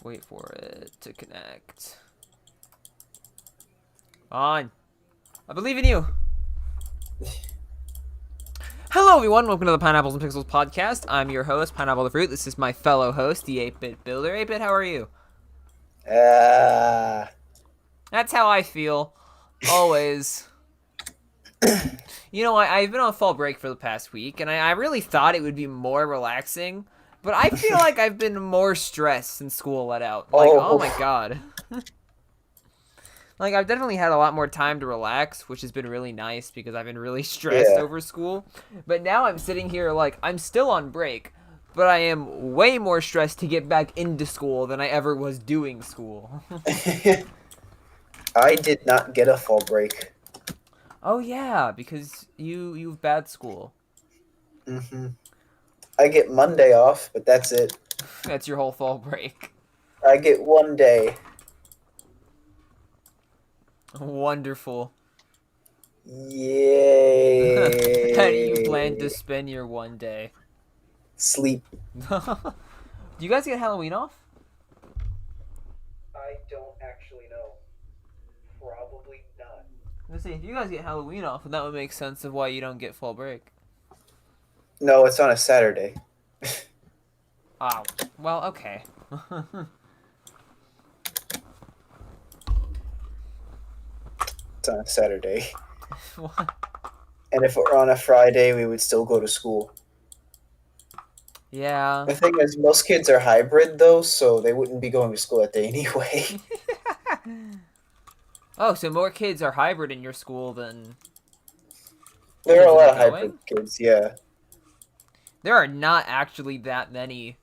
wait for it to connect. On. I believe in you. Hello, everyone. Welcome to the Pineapples and Pixels podcast. I'm your host, Pineapple the Fruit. This is my fellow host, the 8-Bit Builder. 8-Bit, how are you? Uh, That's how I feel. Always. You know, I've been on fall break for the past week, and I really thought it would be more relaxing, but I feel like I've been more stressed since school let out. Like, oh my oh, god. Like, I've definitely had a lot more time to relax, which has been really nice because I've been really stressed yeah. over school. But now I'm sitting here like, I'm still on break, but I am way more stressed to get back into school than I ever was doing school. I did not get a fall break. Oh yeah, because you've bad school. hmm I get Monday off, but that's it. That's your whole fall break. I get one day. Wonderful. How do you plan to Yay. spend your one day? Sleep. Do you guys get Halloween off? I don't actually know. Probably not. Let's see, if you guys get Halloween off, then that would make sense of why you don't get fall break. No, it's on a Saturday. Oh, well, okay. It's on a Saturday. What? And if it were on a Friday, we would still go to school. Yeah. The thing is, most kids are hybrid, though, so they wouldn't be going to school that day anyway. Oh, so more kids are hybrid in your school than There are kids a that lot are of hybrid going? kids, yeah. There are not actually that many.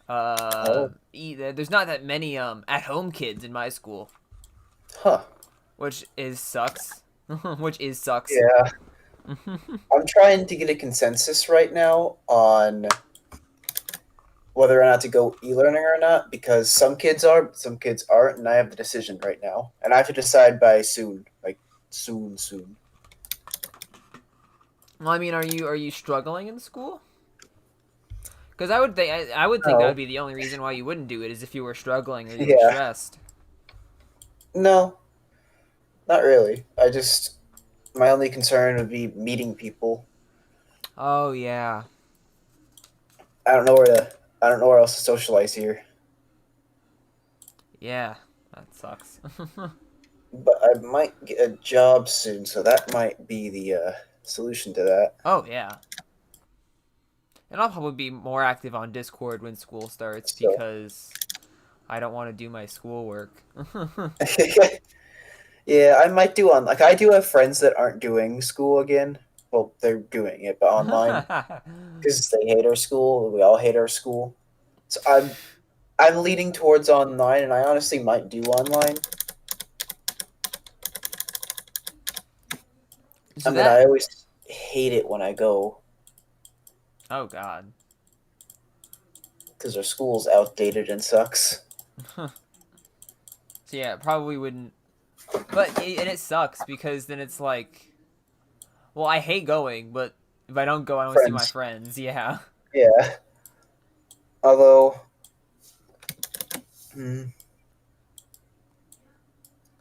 Oh, There's not that many at home kids in my school, huh. which is sucks. Which is sucks. Yeah. I'm trying to get a consensus right now on whether or not to go e-learning or not because some kids are, some kids aren't, and I have the decision right now, and I have to decide by soon, like soon. Well, I mean, are you struggling in school? Because I would think that would No, be the only reason why you wouldn't do it is if you were struggling or you were yeah, stressed. no, not really. I just my only concern would be meeting people. Oh yeah, I don't know where to. I don't know where else to socialize here, yeah, that sucks. but I might get a job soon, so that might be the solution to that. Oh yeah, and I'll probably be more active on Discord when school starts So. because I don't want to do my schoolwork. Yeah, I might do on like I do have friends that aren't doing school again. Well, they're doing it, but online because they hate our school. We all hate our school. So I'm leaning towards online, and I honestly might do online. I So mean, I that. always hate it when I go Oh God. because our school's outdated and sucks. So yeah, it probably wouldn't. And it sucks because then it's like, well, I hate going, but if I don't go, I don't see my Friends, friends. Yeah. yeah. Although, hmm,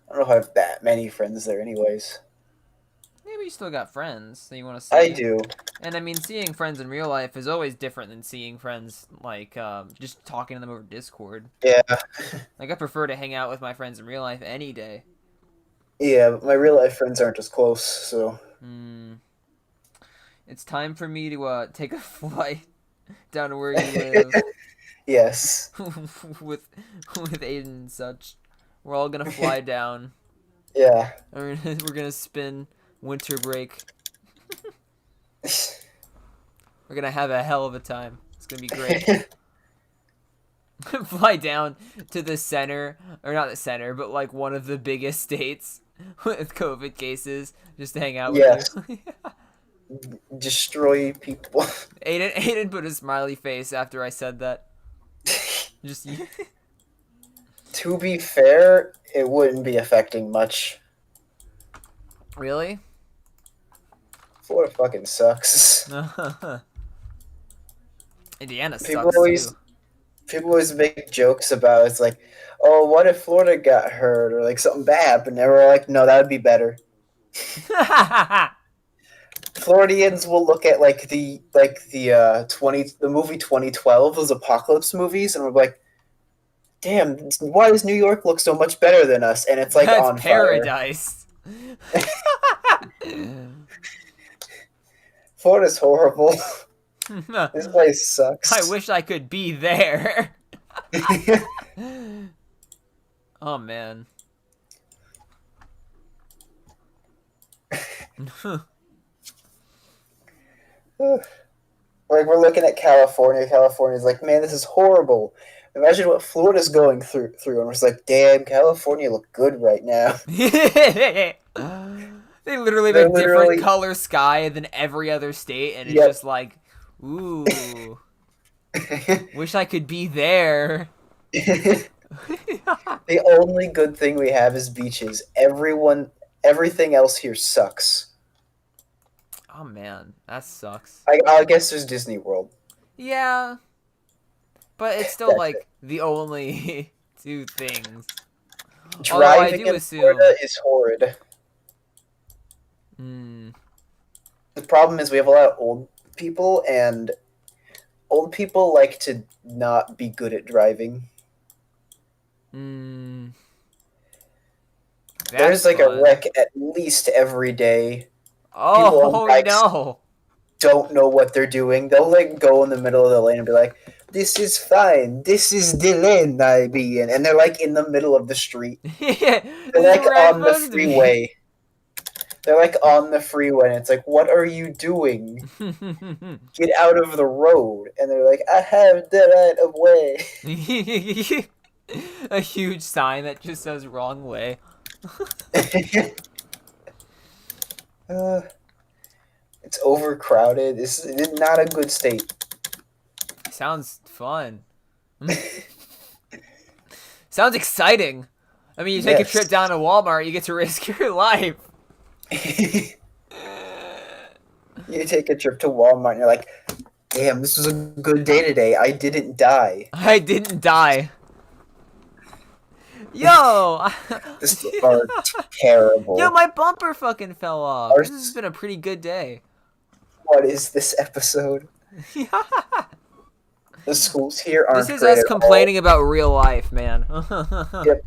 I don't know if I have that many friends there, anyways. Maybe you still got friends that you want to I see. do. And I mean, seeing friends in real life is always different than seeing friends like just talking to them over Discord. Yeah, Like I prefer to hang out with my friends in real life any day. yeah. But my real life friends aren't as close, so. Hmm. It's time for me to take a flight down to where you live Yes. with Aiden and such. We're all gonna fly down. Yeah. We're gonna spend winter break. We're gonna have a hell of a time. It's gonna be great. Fly down to the center, or not the center, but like one of the biggest states with COVID cases, just to hang out with you. Yes. Destroy people. Aiden put a smiley face after I said that. Just To be fair, it wouldn't be affecting much. really? Florida fucking sucks. Indiana People sucks always too. People always make jokes about it's like, oh, what if Florida got hurt or like something bad happened? And we're like, no, that would be better. Floridians will look at the movie 2012, those apocalypse movies, and we're like, damn, why does New York look so much better than us? And it's like That's on fire. paradise. Florida's horrible. I This place sucks. wish I could be there. Oh man. Like we're looking at California. California's like, man, this is horrible. Imagine what Florida's going through, and we're just like, damn, California look good right now. They literally have They're a different literally, color sky than every other state, and it's yep. just like, ooh, wish I could be there. The only good thing we have is beaches. Everything else here sucks. Oh man, that sucks. I guess there's Disney World. Yeah, but it's still That's it. like the only two things. Although I Driving do in assume. Florida is horrid. Mm, The problem is we have a lot of old people, and old people like to not be good at driving. mm, There's that's like a fun. wreck at least every day. People on Oh bikes no. don't know what they're doing. They'll like go in the middle of the lane and be like, "This is fine. This is the lane I be in," and they're like in the middle of the street. This They're is like where I'm on the supposed to freeway. They're like on the freeway, and it's like, "What are you doing? be. Get out of the road!" And they're like, "I have the right of way." A huge sign that just says wrong way. uh, it's overcrowded. This is not a good state. Sounds fun. Sounds exciting. I mean, you take a Yes. trip down to Walmart, you get to risk your life. You take a trip to Walmart and you're like, damn, this was a good day today. I didn't die. I didn't die. Yo! This are terrible. Yo, my bumper fucking fell off. Our- This has been a pretty good day. What is this episode? The schools here aren't This is great us at complaining about real life, man. Yep.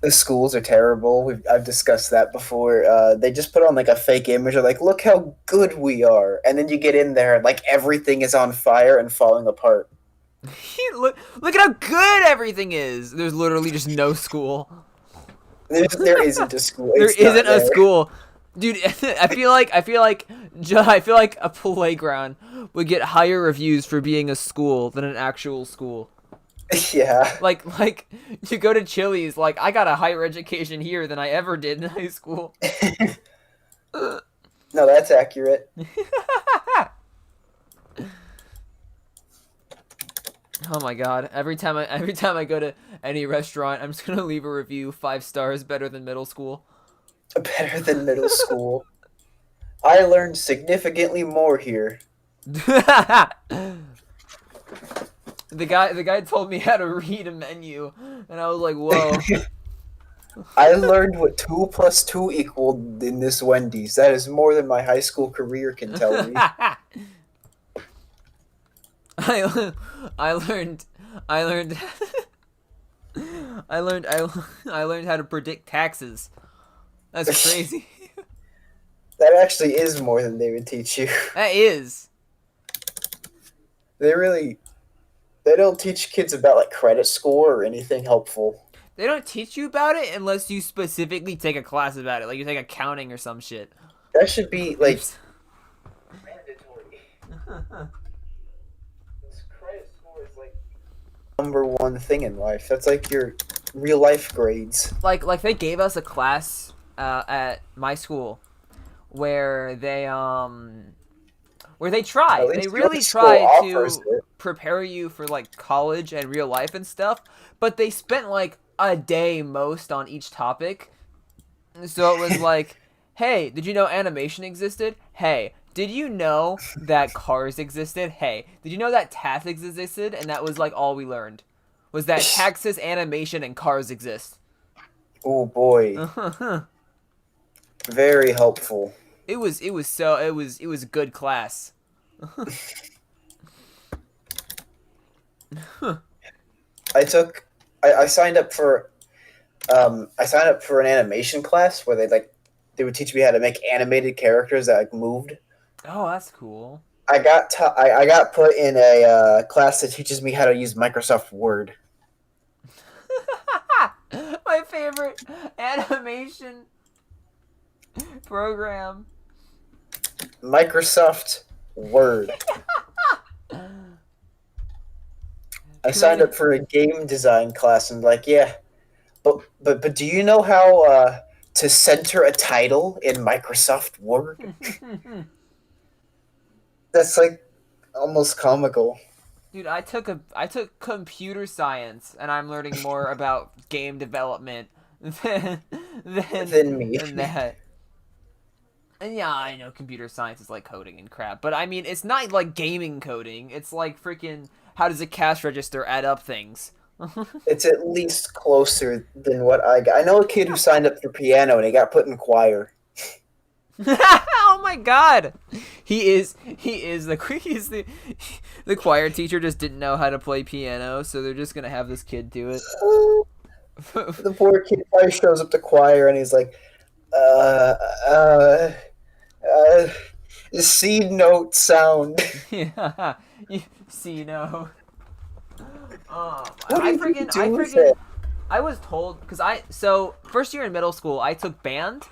The schools are terrible. I've discussed that before. They just put on like a fake image of like, look how good we are, and then you get in there and like everything is on fire and falling apart. Look at how good everything is. There's literally just no school. There isn't a school. There It's not isn't a there. school, dude. I feel like a playground would get higher reviews for being a school than an actual school. Yeah. Like you go to Chili's, like I got a higher education here than I ever did in high school. No, that's accurate. Oh my god! Every time I go to any restaurant, I'm just gonna leave a review 5 stars, better than middle school. Better than middle school. I learned significantly more here. The guy told me how to read a menu, and I was like, whoa. I learned what 2 plus 2 equaled in this Wendy's. That is more than my high school career can tell me. I learned I learned I learned how to predict taxes. That's crazy. That actually is more than they would teach you. That is. They don't teach kids about like credit score or anything helpful. They don't teach you about it unless you specifically take a class about it, like you take accounting or some shit. That should be like mandatory. This credit score is like number one thing in life. That's like your real life grades. like they gave us a class at my school where they try. At least They your really school try offers to it. prepare you for like college and real life and stuff, but they spent like a day most on each topic. So it was like, hey, did you know animation existed? Hey, Did you know that Cars existed? Hey, did you know that Tactics existed? And that was like all we learned. Was that Texas Animation and Cars exist? Oh boy, very helpful. it was good class. I took I signed up for I signed up for an animation class where they would teach me how to make animated characters that like moved. Oh, that's cool. I got put in a class that teaches me how to use Microsoft Word. My favorite animation program. Microsoft Word. I signed up for a game design class and like, yeah, but do you know how to center a title in Microsoft Word? That's like almost comical. Dude, I took computer science, and I'm learning more about game development than Than me. than that. And yeah, I know computer science is like coding and crap, but I mean, it's not like gaming coding. It's like freaking how does a cash register add up things? It's at least closer than what I got. I know a kid who signed up for piano and he got put in choir. Oh my god, he is the choir teacher just didn't know how to play piano, so they're just gonna have this kid do it. The poor kid probably shows up to choir and he's like, uh, uh, uh, C note sound. Yeah, you see, no. What I did you freaking, do I with freaking, it? I was told because so first year in middle school I took band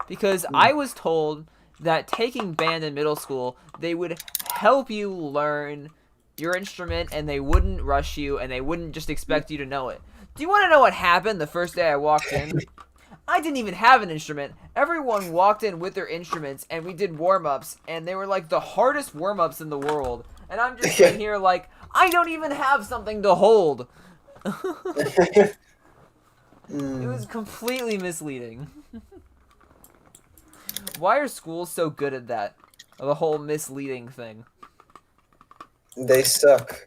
because I was told that taking band in middle school they would help you learn your instrument and they wouldn't rush you and they wouldn't just expect you to know it. Do you want to know what happened the first day I walked in? I didn't even have an instrument. Everyone walked in with their instruments and we did warm-ups and they were like the hardest warm-ups in the world. And I'm just sitting here like I don't even have something to hold. It was completely misleading. Why are schools so good at that? The whole misleading thing. They suck.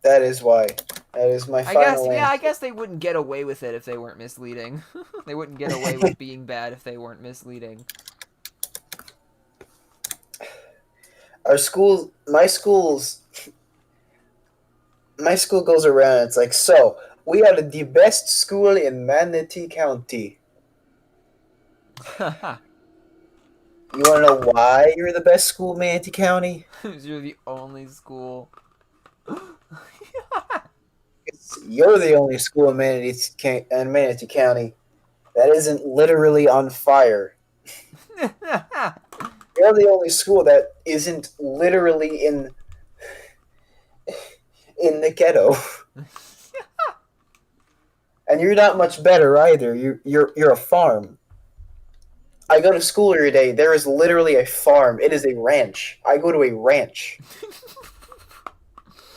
That is why. That is my final answer. I guess they wouldn't get away with it if they weren't misleading. They wouldn't get away with being bad if they weren't misleading. Our schools, my school goes around. It's like, so we are the best school in Manatee County. You want to know why you're the best school in Manatee County? You're the only school. You're the only school in Manatee County that isn't literally on fire. You're the only school that isn't literally in the ghetto. And you're not much better either. You're a farm. I go to school every day. There is literally a farm. It is a ranch. I go to a ranch.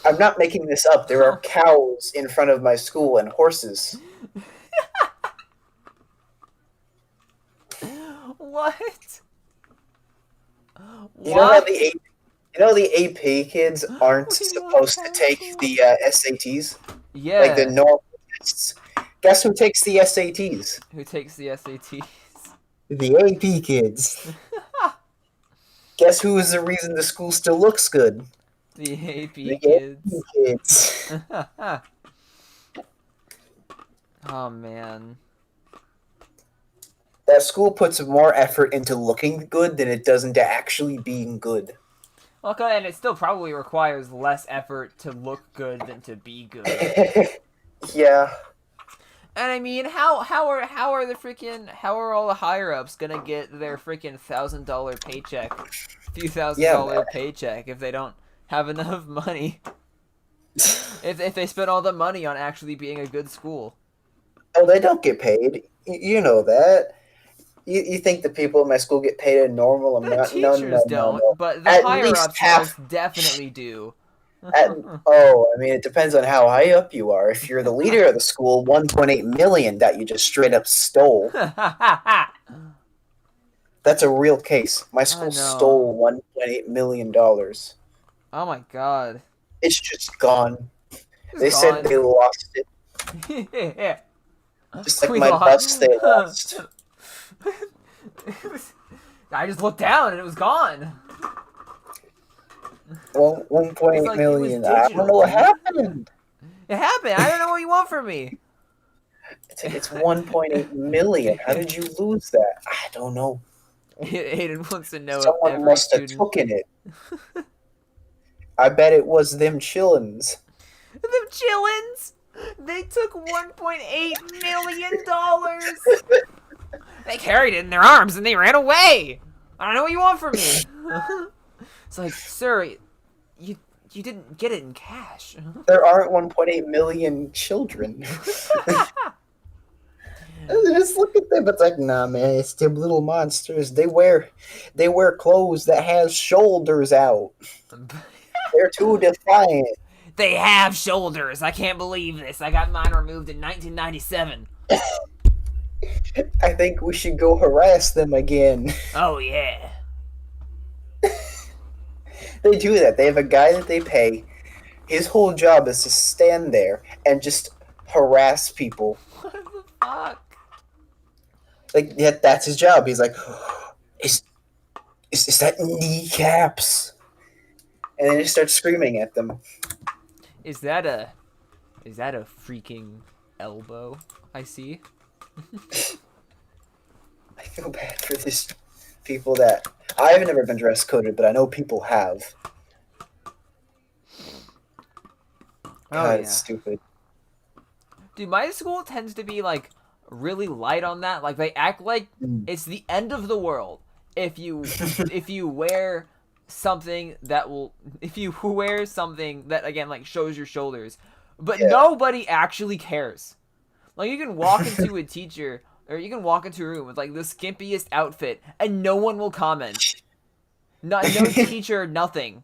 I'm not making this up. There are cows in front of my school and horses. What? You know how the AP kids aren't We don't supposed to have take cows. the SATs, Yeah. like the normal tests. Guess who takes the SATs? Who takes the SATs? The AP kids. Guess who is the reason the school still looks good? The AP The kids. AP kids. Oh man. That school puts more effort into looking good than it does into actually being good. Okay, and it still probably requires less effort to look good than to be good. Yeah. And I mean, how are all the higher ups gonna get their freaking $1,000 paycheck, few $1,000 paycheck if they don't have enough money? if they spend all the money on actually being a good school. Oh, they don't get paid. You know that. You think the people in my school get paid a normal The amount? teachers No. don't, but the At higher least ups half. most definitely do. I mean, it depends on how high up you are. If you're the leader of the school, 1.8 million that you just straight up stole. That's a real case. My I school know. stole $1.8 million. Oh my god. It's just gone. It's They said they gone. lost it, Yeah. just like We my bus they lost. lost. I just looked down and it was gone. Well, one point It's eight like it was million. I don't digital, know what dude. happened. It happened. I don't know what you want from me. It's 1.8 million. How did you lose that? I don't know. Aiden wants to know if Someone every must have student. taken it. I bet it was them chillins. The Chillins! They took $1.8 million! They carried it in their arms and they ran away! I don't know what you want from me! It's like, sir, you didn't get it in cash. There aren't 1.8 million children. Just look at them. It's like, nah, man. It's them little monsters. They wear clothes that have shoulders out. They're too defiant. They have shoulders. I can't believe this. I got mine removed in 1997. I think we should go harass them again. Oh yeah. They do that. They have a guy that they pay. His whole job is to stand there and just harass people. What the fuck? Like, yeah, that's his job. He's like, is that kneecaps? And then he starts screaming at them. Is that a freaking elbow? I see. I feel bad for these people that I've never been dress coded, but I know people have. God, it's stupid. Dude, my school tends to be like really light on that. Like they act like it's the end of the world if you wear something that again like shows your shoulders. But nobody actually cares. Like you can walk into a teacher or you can walk into a room with like the skimpiest outfit and no one will comment. No teacher, nothing.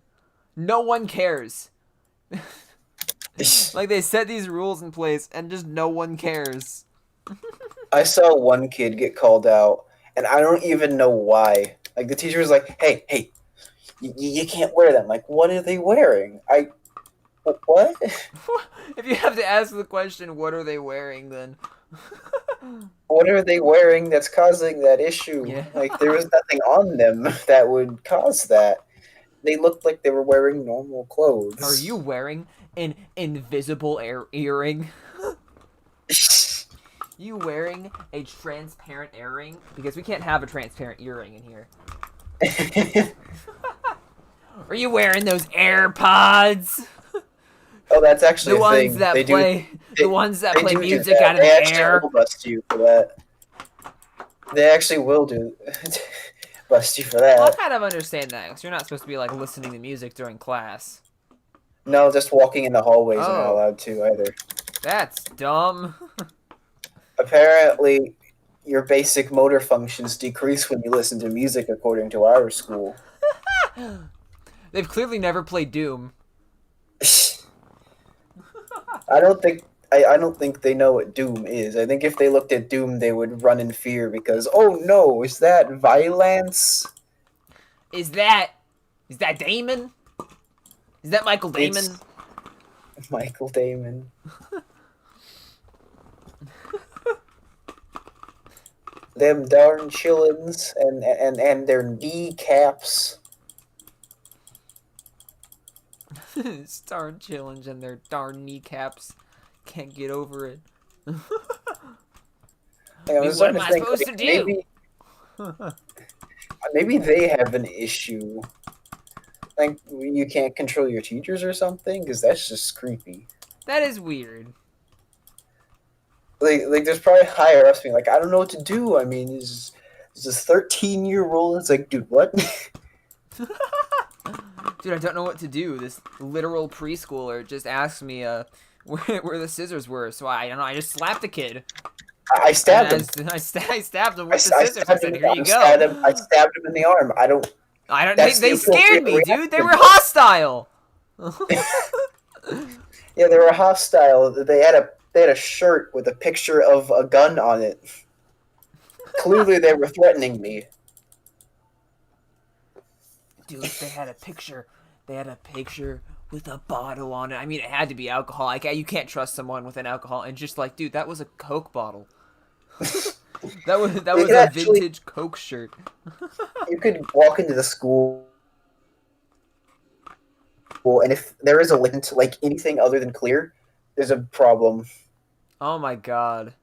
No one cares. Like they set these rules in place and just no one cares. I saw one kid get called out, and I don't even know why. Like the teacher was like, "Hey, you can't wear them." Like, what are they wearing? What? If you have to ask the question, what are they wearing then? What are they wearing that's causing that issue? Yeah. Like there was nothing on them that would cause that. They looked like they were wearing normal clothes. Are you wearing an invisible earring? You wearing a transparent earring? Because we can't have a transparent earring in here. Are you wearing those AirPods? Oh, that's actually The a ones thing. that They play do, the ones that they play do music that. out of They the actually air. will bust you for that. They actually will do bust you for that. Well, I kind of understand that because you're not supposed to be like listening to music during class. No, just walking in the hallways are not Oh. allowed to either. That's dumb. Apparently, your basic motor functions decrease when you listen to music, according to our school. They've clearly never played Doom. I don't think they know what Doom is. I think if they looked at Doom, they would run in fear because, oh no, is that violence? Is that Damon? Is that Michael Damon? It's Michael Damon. Them darn chillins and their kneecaps. Darn challenge and their darn kneecaps. Can't get over it. What am I supposed to do? Maybe they have an issue. Like you can't control your teachers or something, because that's just creepy. That is weird. Like there's probably higher ups being like, I don't know what to do. I mean, it's this 13-year-old. It's like, dude, what? Dude, I don't know what to do. This literal preschooler just asked me where the scissors were, so I don't know. I just slapped the kid. I stabbed him. I stabbed him with the scissors. I said, "Here you go." I stabbed him in the arm. I don't. They scared me, dude. They were hostile. Yeah, they were hostile. They had a shirt with a picture of a gun on it. Clearly, they were threatening me. dude, they had a picture. They had a picture with a bottle on it. I mean, it had to be alcohol. Like, you can't trust someone with an alcohol. And just like, dude, that was a Coke bottle. That They was could a actually, vintage Coke shirt. you could walk into the school, and if there is a lint, like anything other than clear, there's a problem. Oh my god.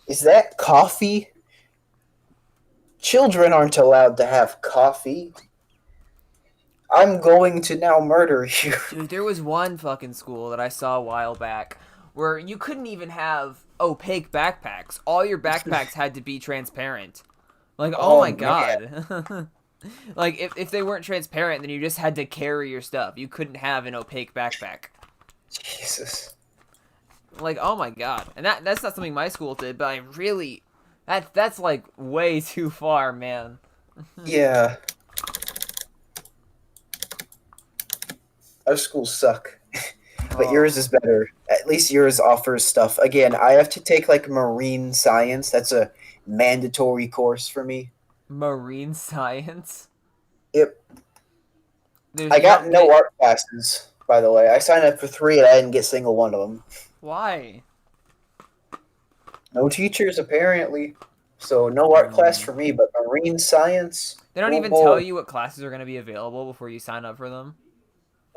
Is that coffee? Children aren't allowed to have coffee. I'm going to now murder you. Dude, there was one fucking school that I saw a while back where you couldn't even have opaque backpacks. All your backpacks had to be transparent. Like, oh my Man. god. Like, if they weren't transparent, then you just had to carry your stuff. You couldn't have an opaque backpack. Jesus. Like, oh my god. And that's not something my school did, but I really... That's like, way too far, man. Yeah. Our schools suck. But Oh. yours is better. At least yours offers stuff. Again, I have to take like marine science. That's a mandatory course for me. Marine science? Yep. There's I got no they- art classes, by the way. I signed up for 3 and I didn't get a single one of them. Why? No teachers, apparently. So no art class for me, but marine science. They don't oh even boy. tell you what classes are going to be available before you sign up for them?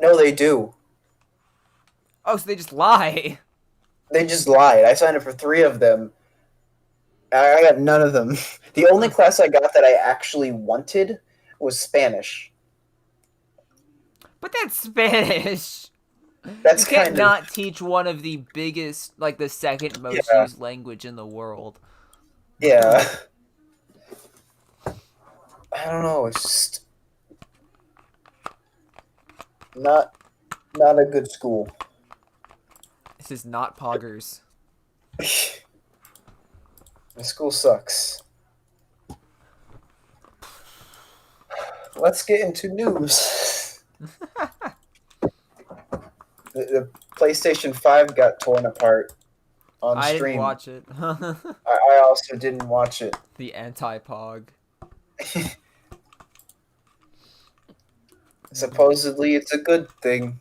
No, they do. Oh, so they just lie. They just lied. I signed up for 3 of them. I got none of them. The only class I got that I actually wanted was Spanish. But that's Spanish. That's You can't kind of not teach one of the biggest, like the second most Yeah. used language in the world. yeah. I don't know. It's just not a good school. This is not Poggers. The school sucks. Let's get into news. The PlayStation 5 got torn apart on I stream. didn't watch it. I also didn't watch it. The anti-Pog. Supposedly, it's a good thing.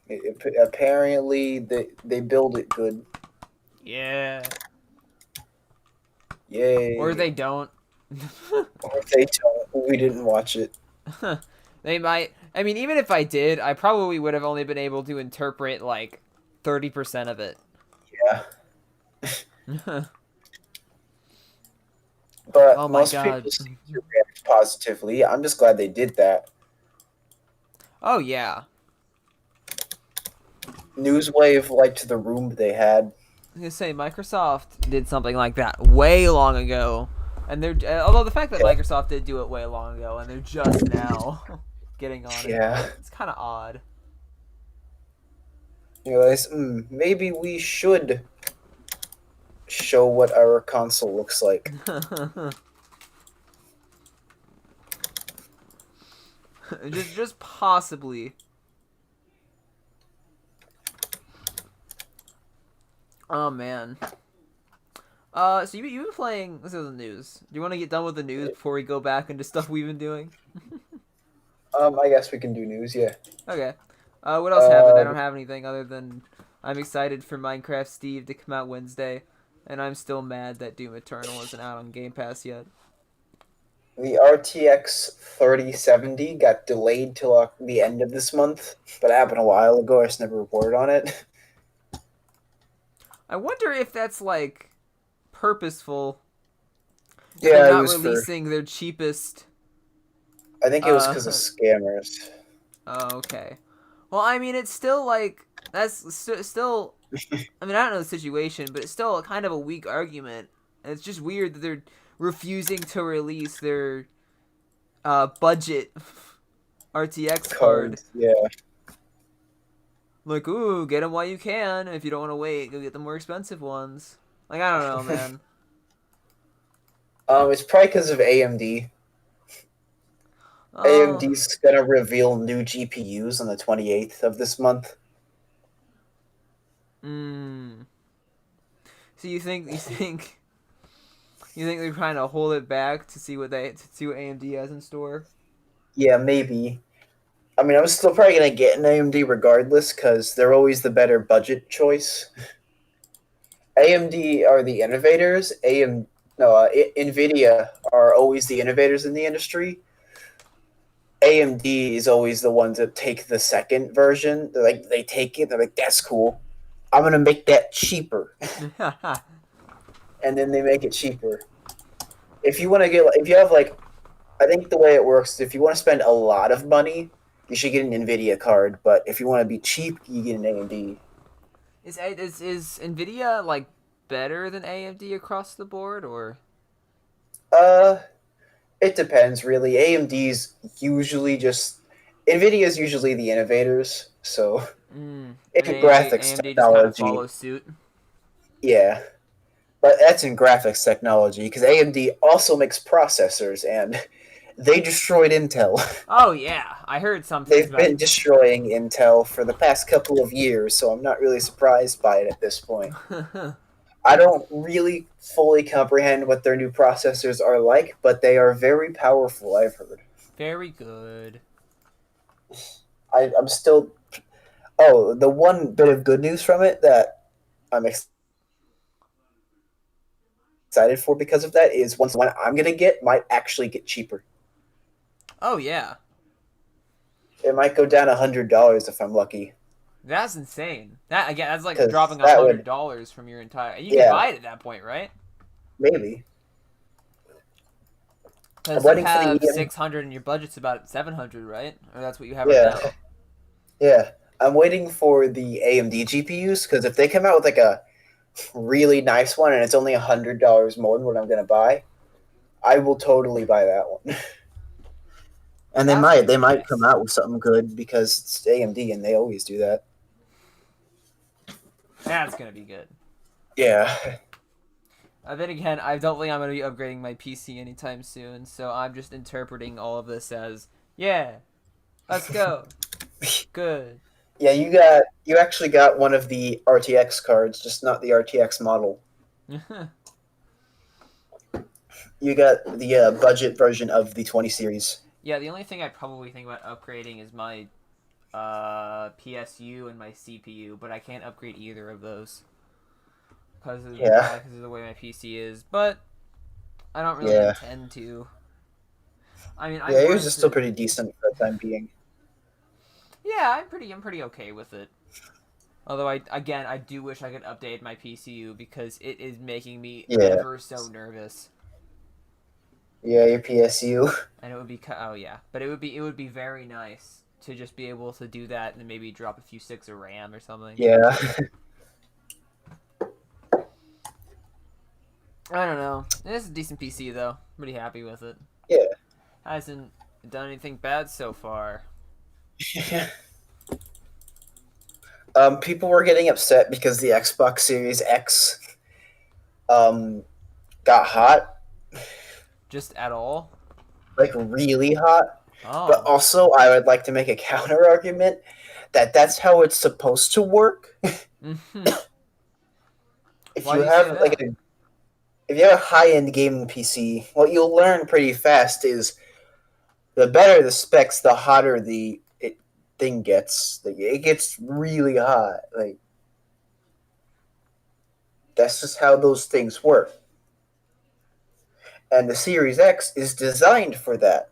Apparently, they build it good. Yeah. Yay. Or they don't. Or if they don't, we didn't watch it. They might. I mean, even if I did, I probably would have only been able to interpret like 30% of it. Yeah. But Oh my most God. people seem to react positively. I'm just glad they did that. Oh yeah. Newswave liked the room they had. I was gonna say Microsoft did something like that way long ago, and they're although the fact that Yeah. Microsoft did do it way long ago and they're just now getting on it, Yeah. it's kind of odd. You realize, maybe we should show what our console looks like. just possibly. Oh man. So you've been playing. This is the news. Do you want to get done with the news before we go back into stuff we've been doing? I guess we can do news, yeah. Okay. What else happened? I don't have anything other than I'm excited for Minecraft Steve to come out Wednesday, and I'm still mad that Doom Eternal isn't out on Game Pass yet. The RTX 3070 got delayed till the end of this month, but it happened a while ago. I just never reported on it. I wonder if that's like purposeful. Yeah, They're it not was for. releasing their cheapest. I think it was because of scammers. Oh, okay. Well, I mean, it's still like that's still. I mean, I don't know the situation, but it's still kind of a weak argument, and it's just weird that they're refusing to release their budget RTX card. Cards, yeah. Like, ooh, get them while you can. If you don't want to wait, go get the more expensive ones. Like, I don't know, man. It's probably because of AMD. Oh, AMD's gonna reveal new GPUs on the 28th of this month. So you think they're trying to hold it back to see what AMD has in store? Yeah, maybe. I mean, I'm still probably gonna get an AMD regardless because they're always the better budget choice. AMD are the innovators. Nvidia are always the innovators in the industry. AMD is always the ones that take the second version. They take it. They're like, that's cool. I'm gonna make that cheaper, and then they make it cheaper. If you want to get, if you have like, I think the way it works is if you want to spend a lot of money, you should get an Nvidia card. But if you want to be cheap, you get an AMD. Is Nvidia like better than AMD across the board, or? Uh, it depends really. AMD's usually just Nvidia's usually the innovators. So in And graphics AMD just kind of technology, follows suit. yeah, but that's in graphics technology because AMD also makes processors and they destroyed Intel. Oh yeah, I heard some things They've about. been destroying Intel for the past couple of years, so I'm not really surprised by it at this point. I don't really fully comprehend what their new processors are like, but they are very powerful, I've heard. Very good. I'm still. Oh, the one bit of good news from it that I'm excited for because of that is once the one I'm going to get might actually get cheaper. Oh yeah, It might go down $100 if I'm lucky. that's insane. That again, that's like 'Cause dropping that would, $100 from your entire. And you can yeah, buy it at that point, right? maybe. I'm Because you waiting for the have EM. 600 and your budget's about 700, right? Or that's what you have right Yeah, now. yeah. I'm waiting for the AMD GPUs because if they come out with like a really nice one and it's only $100 more than what I'm gonna buy, I will totally buy that one. And That's gonna they be might come nice. out with something good because it's AMD and they always do that. That's gonna be good. Yeah, Then again, I don't think I'm gonna be upgrading my PC anytime soon, so I'm just interpreting all of this as, yeah, let's go. Good. yeah. You actually got one of the RTX cards, just not the RTX model. You got the budget version of the 20 series. Yeah, the only thing I probably think about upgrading is my PSU and my CPU, but I can't upgrade either of those Yeah, because of the way my PC is. But I don't really yeah, intend to. I mean, I yeah. Yours wanted is still to. pretty decent for the time being. Yeah, I'm pretty okay with it. Although I do wish I could update my PCU because it is making me Yeah, ever so nervous. yeah. Your PSU. And it would be oh yeah, but it would be very nice to just be able to do that and maybe drop a few sticks of RAM or something. Yeah, I don't know. It's a decent PC though. Pretty happy with it. yeah. Hasn't done anything bad so far. People were getting upset because the Xbox Series X um, got hot, Just at all. like really hot. But Oh. also, I would like to make a counter argument that that's how it's supposed to work. Mm-hmm. If Why you do you say have that? if you have a high end gaming PC, what you'll learn pretty fast is the better the specs, the hotter the thing gets. Like, it gets really hot. Like that's just how those things work. And the Series X is designed for that.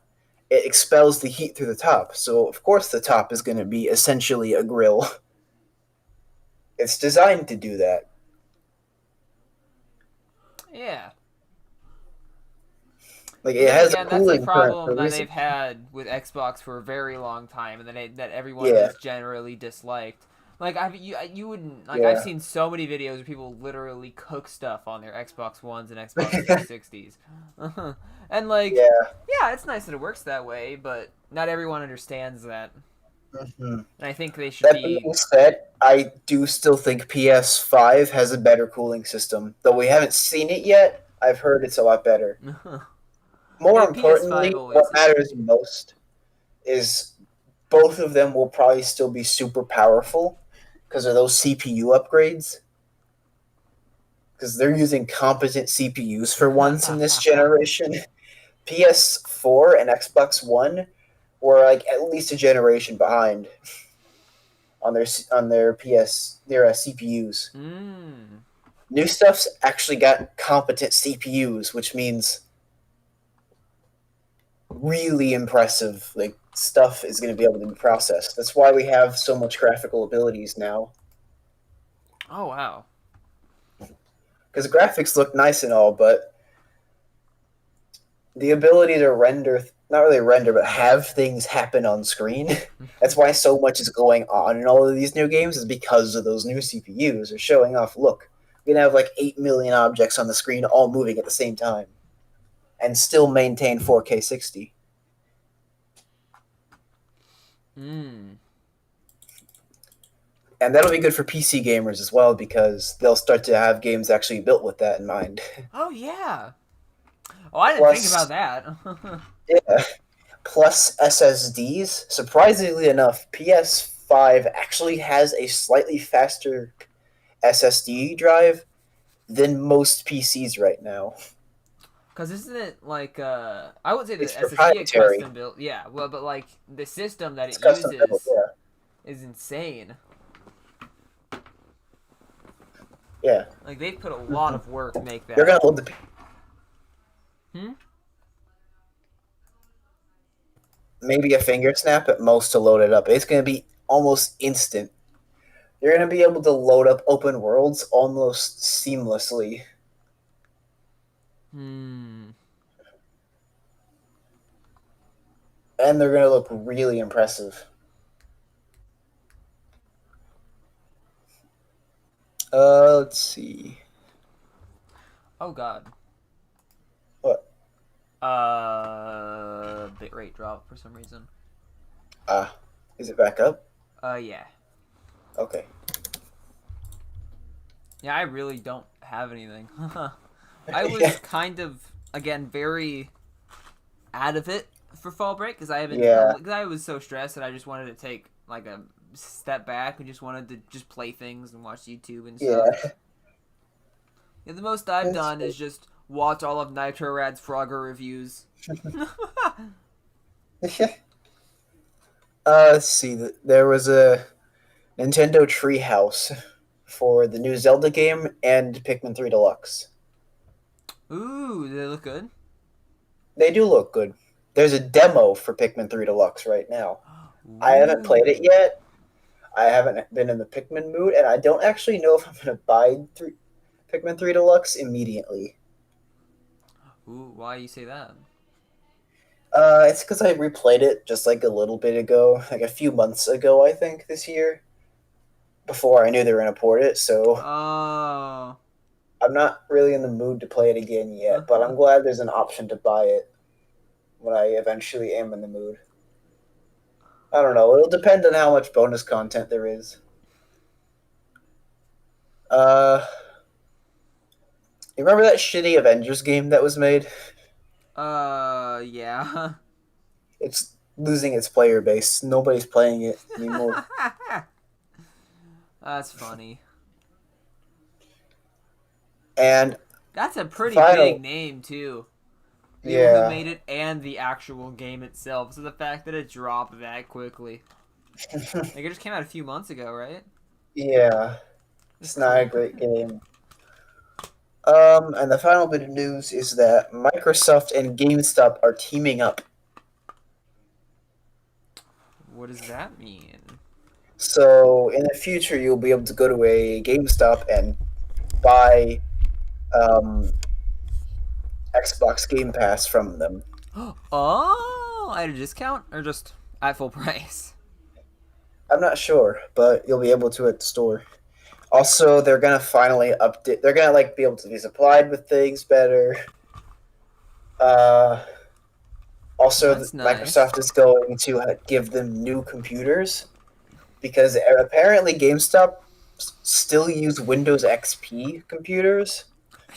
It expels the heat through the top, so of course the top is going to be essentially a grill. It's designed to do that. Yeah. Like But it then has a again, that's a cooling current for problem a that reason. they've had with Xbox for a very long time, and that everyone Yeah, has generally disliked. Like you wouldn't like I've yeah, seen so many videos where people literally cook stuff on their Xbox Ones and Xbox 360s, and like yeah. yeah, it's nice that it works that way, but not everyone understands that, Hmm. and I think they should That be. being said, I do still think PS5 has a better cooling system, though we haven't seen it yet. I've heard it's a lot better. More Yeah, PS5 importantly, what always is. matters most is both of them will probably still be super powerful because of those CPU upgrades. Because they're using competent CPUs for once in this generation. PS4 and Xbox One we're like at least a generation behind on their CPUs. Mm. New stuff's actually got competent CPUs, which means really impressive like stuff is going to be able to be processed. That's why we have so much graphical abilities now. Oh wow. Because graphics look nice and all, but the ability to render, not really render, but have things happen on screen. That's why so much is going on in all of these new games, is because of those new CPUs. They're showing off, look, we can have like 8 million objects on the screen all moving at the same time and still maintain 4K 60. Mm. And that'll be good for PC gamers as well, because they'll start to have games actually built with that in mind. Oh yeah. Oh, I didn't think Plus, about that. yeah, plus SSDs. Surprisingly enough, PS5 actually has a slightly faster SSD drive than most PCs right now. Cause isn't it like I would say It's the SSD a proprietary. custom built, yeah. Well, but like the system that It's it custom built. uses is insane. Yeah, Like they've put a lot of work to make they're gonna that. load the Hmm. maybe a finger snap at most to load it up. It's gonna be almost instant. You're gonna be able to load up open worlds almost seamlessly. Hmm. And they're gonna look really impressive. Let's see. Oh god. What? Bitrate drop for some reason. Ah, is it back up? Yeah. Okay. Yeah, I really don't have anything. I was kind of again very out of it for fall break because I haven't. Yeah. Cause I was so stressed that I just wanted to take like a step back and just wanted to just play things and watch YouTube and stuff. Yeah. Yeah, the most I've That's done is just watch all of Nitro Rad's Frogger reviews. Let's see. There was a Nintendo Treehouse for the new Zelda game and Pikmin 3 Deluxe. Ooh, do they look good? They do look good. There's a demo for Pikmin 3 Deluxe right now. I haven't played it Ooh. yet. I haven't been in the Pikmin mood, and I don't actually know if I'm going to buy Pikmin 3 Deluxe immediately. Ooh, why you say that? It's because I replayed it just like a little bit ago, like a few months ago, I think, this year, before I knew they were going to port it, so Oh. I'm not really in the mood to play it again yet, but I'm glad there's an option to buy it when I eventually am in the mood. I don't know. It'll depend on how much bonus content there is. Uh, you remember that shitty Avengers game that was made? Yeah. It's losing its player base. Nobody's playing it anymore. That's funny. And That's a pretty big final, name too. People who yeah, made it and the actual game itself. So the fact that it dropped that quickly. Like it just came out a few months ago, right? yeah, It's it's not a cool. great game. And the final bit of news is that Microsoft and GameStop are teaming up. What does that mean? So in the future, you'll be able to go to a GameStop and buy Xbox Game Pass from them. Oh, at a discount or just at full price? I'm not sure, but you'll be able to at the store. Also, they're gonna finally update. They're gonna like be able to be supplied with things better. Uh, also, That's nice. Microsoft is going to give them new computers because apparently GameStop still use Windows XP computers.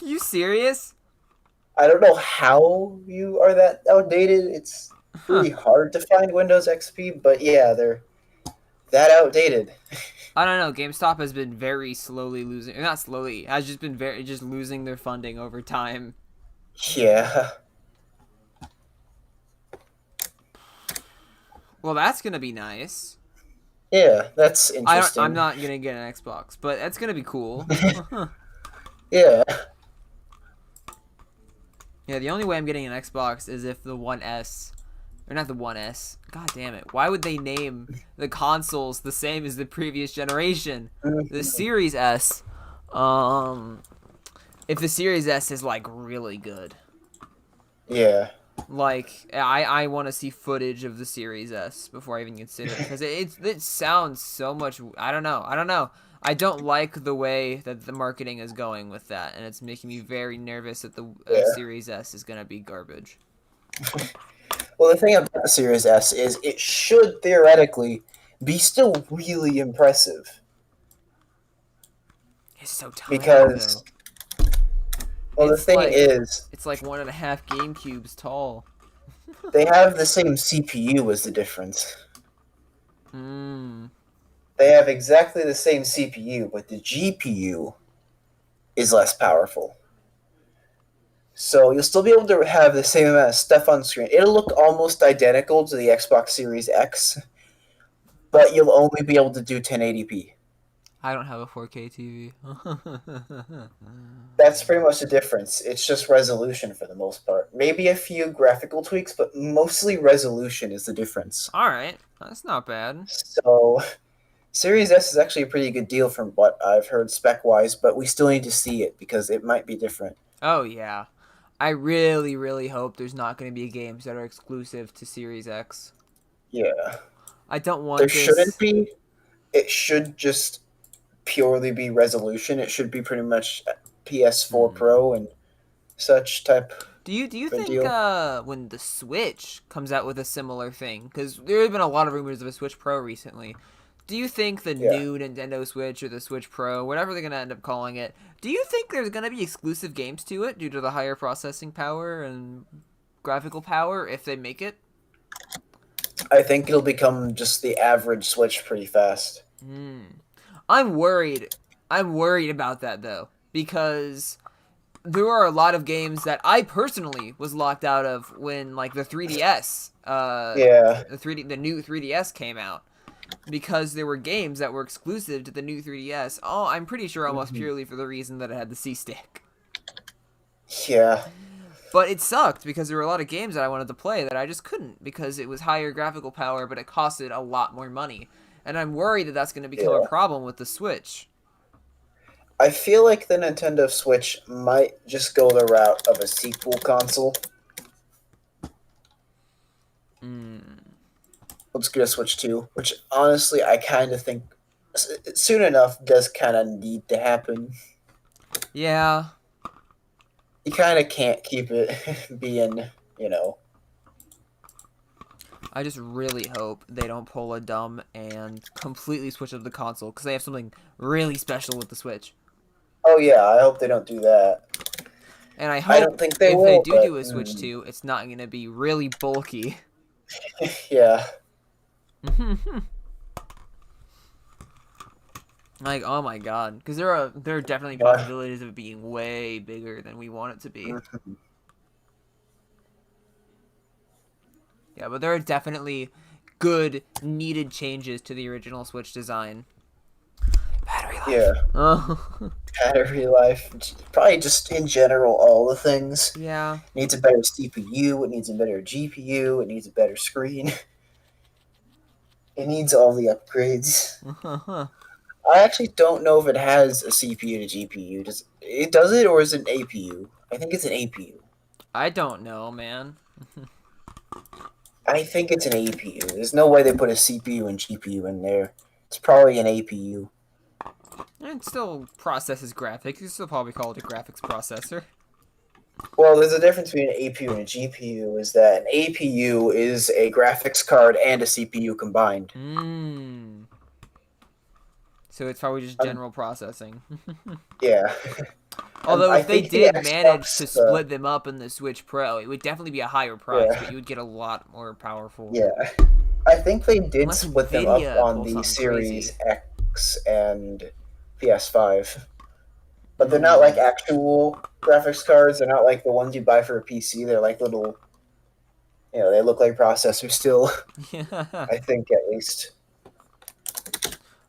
Are you serious? I don't know how you are that outdated. It's Huh. really hard to find Windows XP, but yeah, they're that outdated. I don't know. GameStop has been very slowly losing, not slowly, has just been very just losing their funding over time. Yeah. Well, that's gonna be nice. Yeah, that's I'm interesting. not gonna get an Xbox, but that's gonna be cool. Yeah, Yeah, the only way I'm getting an Xbox is if the One S, or not the One S. God damn it! Why would they name the consoles the same as the previous generation? The mhm, Series S. Um, if the Series S is like really good, yeah, like I want to see footage of the Series S before I even consider it because it sounds so much. I don't know. I don't like the way that the marketing is going with that, and it's making me very nervous that the yeah. Series S is gonna be garbage. Well, the thing about the Series S is it should theoretically be still really impressive It's so tiny because, though. well, the It's thing like is it's like 1.5 GameCubes tall. they have the same CPU as the difference. Mmm. They have exactly the same CPU, but the GPU is less powerful. So you'll still be able to have the same amount of stuff on screen. It'll look almost identical to the Xbox Series X, but you'll only be able to do 1080p. I don't have a 4K TV. That's pretty much the difference. It's just resolution for the most part. Maybe a few graphical tweaks, but mostly resolution is the difference. All right, that's not bad. So Series S is actually a pretty good deal from what I've heard spec wise, but we still need to see it because it might be different. Oh yeah. I really, really hope there's not going to be games that are exclusive to Series X. Yeah. I don't There want shouldn't this. be. It should just purely be resolution. It should be pretty much PS4 Hmm. Pro and such type Do you of a think deal. when the Switch comes out with a similar thing, because there have been a lot of rumors of a Switch Pro recently, do you think the Yeah. new Nintendo Switch or the Switch Pro, whatever they're gonna end up calling it, do you think there's gonna be exclusive games to it due to the higher processing power and graphical power if they make it? I think it'll become just the average Switch pretty fast. Hmm. I'm worried. I'm worried about that though because there are a lot of games that I personally was locked out of when like the 3DS Yeah. the new 3DS came out because there were games that were exclusive to the new 3DS. Oh, I'm pretty sure almost Hmm. purely for the reason that it had the C stick. Yeah. But it sucked because there were a lot of games that I wanted to play that I just couldn't because it was higher graphical power but it costed a lot more money. And I'm worried that that's going to become a Yeah. problem with the Switch. I feel like the Nintendo Switch might just go the route of a sequel console. Mm. Let's get a Switch 2, which honestly I kind of think soon enough does kind of need to happen. Yeah, You kind of can't keep it being, you know. I just really hope they don't pull a dumb and completely switch up the console because they have something really special with the Switch. Oh yeah, I hope they don't do that. And I I hope don't think they if they will, do but do a Switch 2, it's not going to be really bulky. yeah, Like, oh my god. Because there are definitely yeah. possibilities of it being way bigger than we want it to be. Mhm. Yeah, but there are definitely good, needed changes to the original Switch design. Battery Yeah, life. Oh. battery life, probably just in general, all the things. Yeah. It needs a better CPU. It needs a better GPU. It needs a better screen. It needs all the upgrades. I actually don't know if it has a CPU to GPU. Does it or is it an APU? I think it's an APU. I don't know, man. I think it's an APU. There's no way they put a CPU and GPU in there. It's probably an APU. It still processes graphics. You still probably call it a graphics processor. Well, there's a difference between an APU and a GPU. Is that an APU is a graphics card and a CPU combined. Mmm. So it's probably just Um, general processing. yeah, Although I if they think the did manage Xbox. to split them up in the Switch Pro, it would definitely be a higher price, but Yeah, you would get a lot more powerful. yeah. I think they did Unless split them up Nvidia on pulls the something Series crazy. X and PS5. But they're not like Hmm. actual graphics cards. They're not like the ones you buy for a PC. They're like little. they look like processors still. Yeah. I think at least.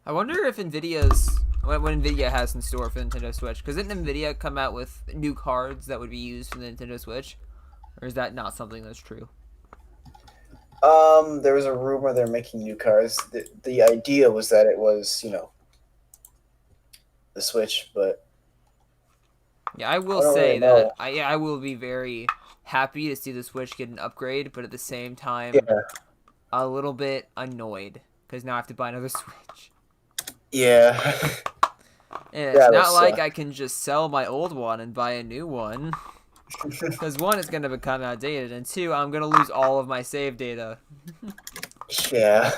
I wonder if Nvidia's what Nvidia has in store for the Nintendo Switch. Because didn't Nvidia come out with new cards that would be used for the Nintendo Switch, or is that not something that's true? There was a rumor they're making new cars. The idea was that it was, the Switch, but Yeah, I I will don't really say that know. I will be very happy to see the Switch get an upgrade, but at the same time, Yeah, a little bit annoyed because now I have to buy another Switch. yeah, And it's that'll not like suck. I can just sell my old one and buy a new one. Because one, it's going to become outdated, and two, I'm going to lose all of my save data. Yeah,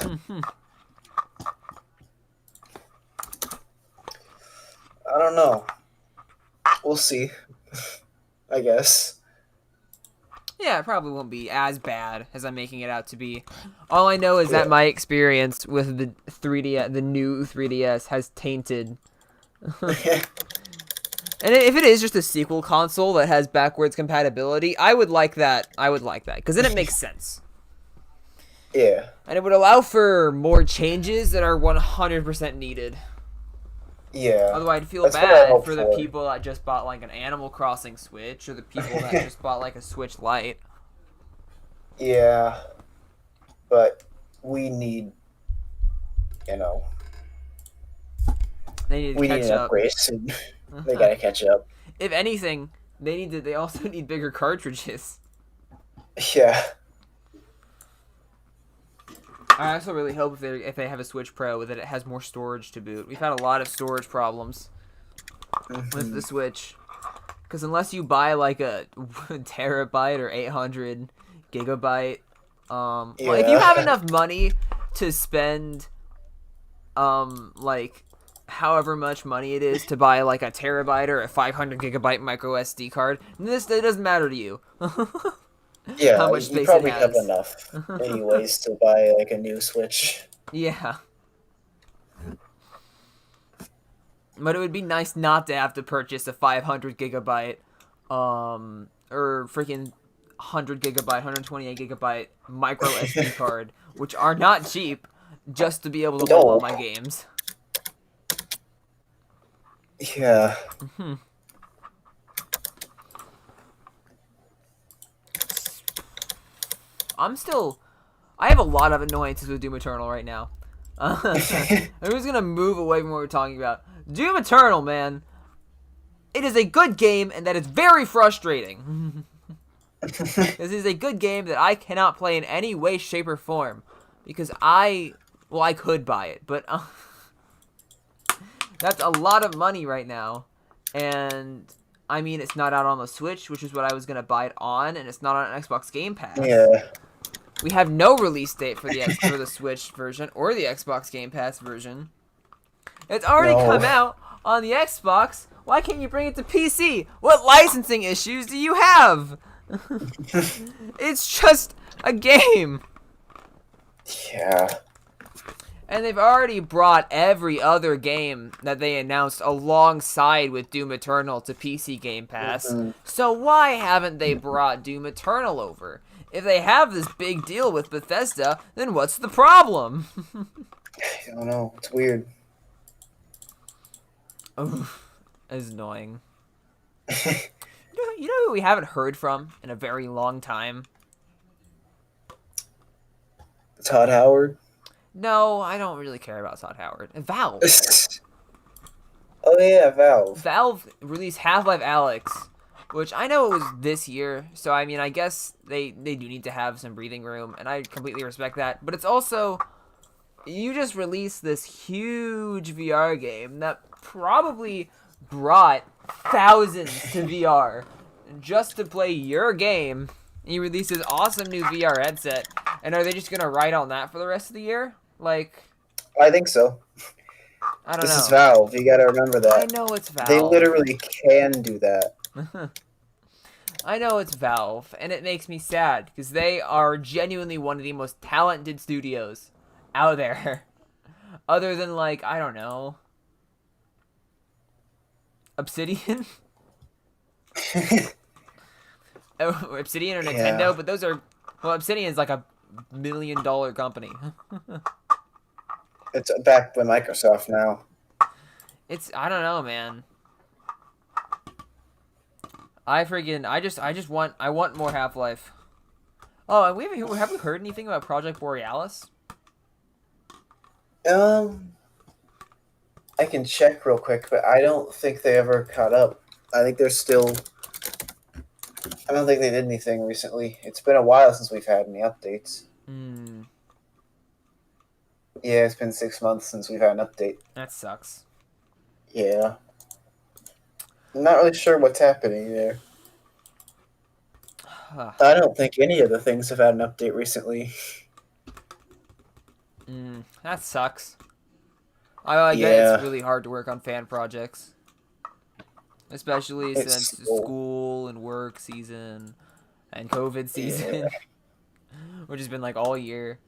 I don't know. We'll see. I guess. Yeah, it probably won't be as bad as I'm making it out to be. All I know is Yeah. that my experience with the 3D, the new 3DS, has tainted. And if it is just a sequel console that has backwards compatibility, I would like that. I would like that because then it makes sense, Yeah. and it would allow for more changes that are 100% needed. Yeah. Otherwise, I'd feel That's what I bad hope for the for. people that just bought like an Animal Crossing Switch or the people that just bought like a Switch Lite. Yeah. But we need, you know, They need to we need catch an up. upgrade soon. They gotta catch up. If anything, they need to. They also need bigger cartridges. Yeah. I also really hope if they have a Switch Pro that it has more storage to boot. We've had a lot of storage problems with the Switch. Because unless you buy like a terabyte or 800 gigabyte, well, if you have Yeah. enough money to spend, like however much money it is to buy like a terabyte or a 500 gigabyte micro SD card, this it doesn't matter to you. Yeah, How much you space it probably have has. enough anyways to buy like a new Switch. Yeah. But it would be nice not to have to purchase a 500 gigabyte, or freaking 100 gigabyte, 128 gigabyte micro SD card, which are not cheap, just to be able to hold all No. my games. Yeah. I have a lot of annoyances with Doom Eternal right now. I'm just gonna move away from what we're talking about. Doom Eternal, man. It is a good game, and that is very frustrating. This is a good game that I cannot play in any way, shape, or form. Because I could buy it, but that's a lot of money right now. And, I mean, it's not out on the Switch, which is what I was going to buy it on, and it's not on Xbox Game Pass. Yeah. We have no release date for the Switch version or the Xbox Game Pass version. It's already No. come out on the Xbox. Why can't you bring it to PC? What licensing issues do you have? It's just a game. Yeah. And they've already brought every other game that they announced alongside with Doom Eternal to PC Game Pass. Mhm. So why haven't they brought Doom Eternal over? If they have this big deal with Bethesda, then what's the problem? I don't know. It's weird. Oof, it's annoying. You know who we haven't heard from in a very long time? Todd Howard. No, I don't really care about Todd Howard. Valve. Oh yeah, Valve. Valve released Half-Life Alyx, which I know it was this year, so I mean, I guess they do need to have some breathing room, and I completely respect that. But it's also, you just released this huge VR game that probably brought thousands to VR just to play your game. And you release this awesome new VR headset, and are they just gonna ride on that for the rest of the year? Like, I think so. I don't This know. is Valve. You gotta remember I that. know it's Valve. They literally can do that. I know it's Valve, and it makes me sad because they are genuinely one of the most talented studios out there. Other than, like, I don't know, Obsidian? Obsidian or Nintendo, Yeah. but those are Well, Obsidian's like $1 million company. It's backed by Microsoft now. I don't know, man. I want more Half Life. Oh, and have we heard anything about Project Borealis? Um, I can check real quick, but I don't think they ever caught up. I think they're still. I don't think they did anything recently. It's been a while since we've had any updates. Hmm, Yeah, it's been 6 months since we've had an update. that sucks. Yeah. I'm not really sure what's happening there. I don't think any of the things have had an update recently. That sucks. I get it's Yeah. really hard to work on fan projects, especially It's since so, school and work season and COVID yeah. season, which has been like all year.